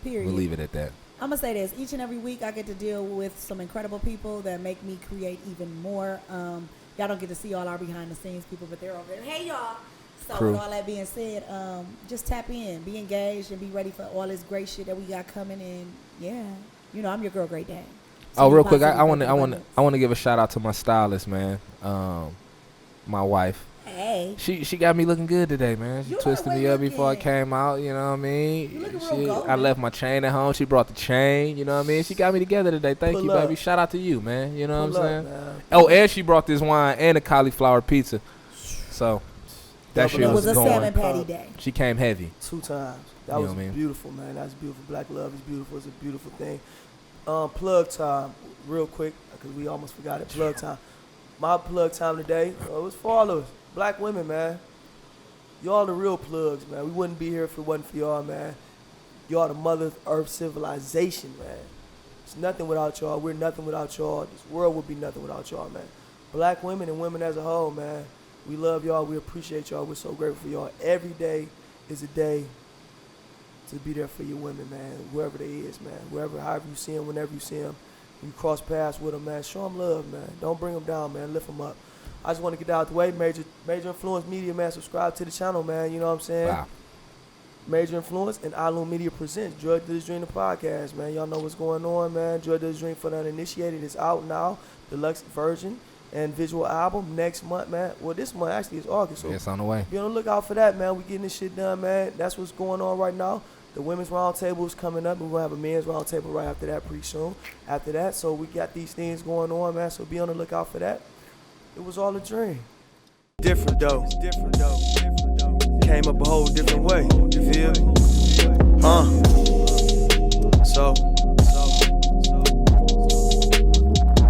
Period.
We'll leave it at that.
I'm going to say this. Each and every week I get to deal with some incredible people that make me create even more. Y'all don't get to see all our behind-the-scenes people, but they're over there. Hey, y'all. So
Crew.
with all that being said, just tap in, be engaged, and be ready for all this great shit that we got coming in. Yeah. You know, I'm your girl, Great Dane.
Oh, real quick, I want to give a shout out to my stylist, man. My wife.
Hey.
She got me looking good today, man. She
You
twisted
look
me
way
up before I
looking.
came out, you know what I mean?
You looking real golden.
I left my chain at home. She brought the chain, you know what I mean? She got me together today. Thank
Pull
you,
up.
baby. Shout out to you, man. You know
Pull
what I'm
up,
saying?
man.
Oh, and she brought this wine and a cauliflower pizza. So that
Double
shit
It was a
going.
salmon patty day.
She came heavy.
2 times. That
You
was
know what I mean?
beautiful, man. That's beautiful. Black love is beautiful. It's a beautiful thing. Plug time, real quick, because we almost forgot it. Plug time. My plug time today was for all of us. Black women, man. Y'all the real plugs, man. We wouldn't be here if it wasn't for y'all, man. Y'all the mother earth civilization, man. It's nothing without y'all. We're nothing without y'all. This world would be nothing without y'all, man. Black women and women as a whole, man. We love y'all. We appreciate y'all. We're so grateful for y'all. Every day is a day to be there for your women, man. Whoever they is, man. Wherever, however you see them, whenever you see them, you cross paths with them, man. Show them love, man. Don't bring them down, man. Lift them up. I just want to get out the way. Major Influence Media, man. Subscribe to the channel, man. You know what I'm saying?
Wow.
Major Influence and Alum Media presents Drug Dealers Dream, the podcast, man. Y'all know what's going on, man. Drug Dealers Dream for the Uninitiated is out now. Deluxe version and visual album next month, man. Well, this month actually is August. So
It's on the way.
be on the lookout for that, man. We getting this shit done, man. That's what's going on right now. The women's roundtable is coming up. We're going to have a men's roundtable right after that, pretty soon. After that, so we got these things going on, man. So be on the lookout for that. It was all a dream.
Different though. Came up a whole different way. You feel me? So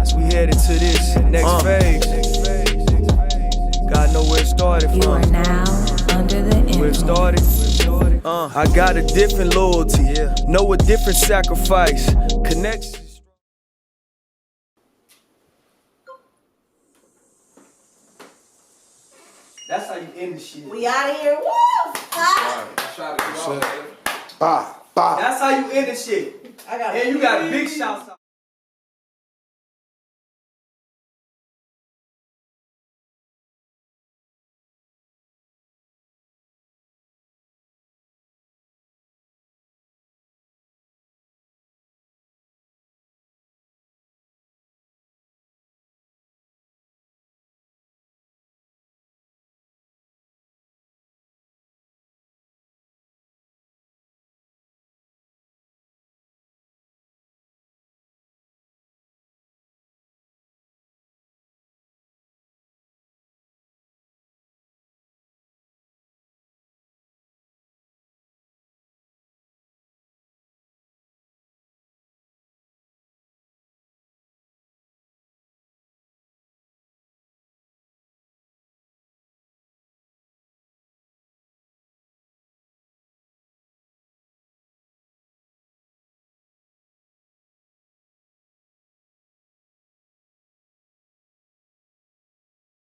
as we head into this next phase, gotta know where it started from.
You are now under the
Where it
influence.
started. I got a different loyalty. Know a different sacrifice. Connections.
That's how you end the shit.
We out of here. Woo!
That's how you end the shit.
I got
And you got big shouts out.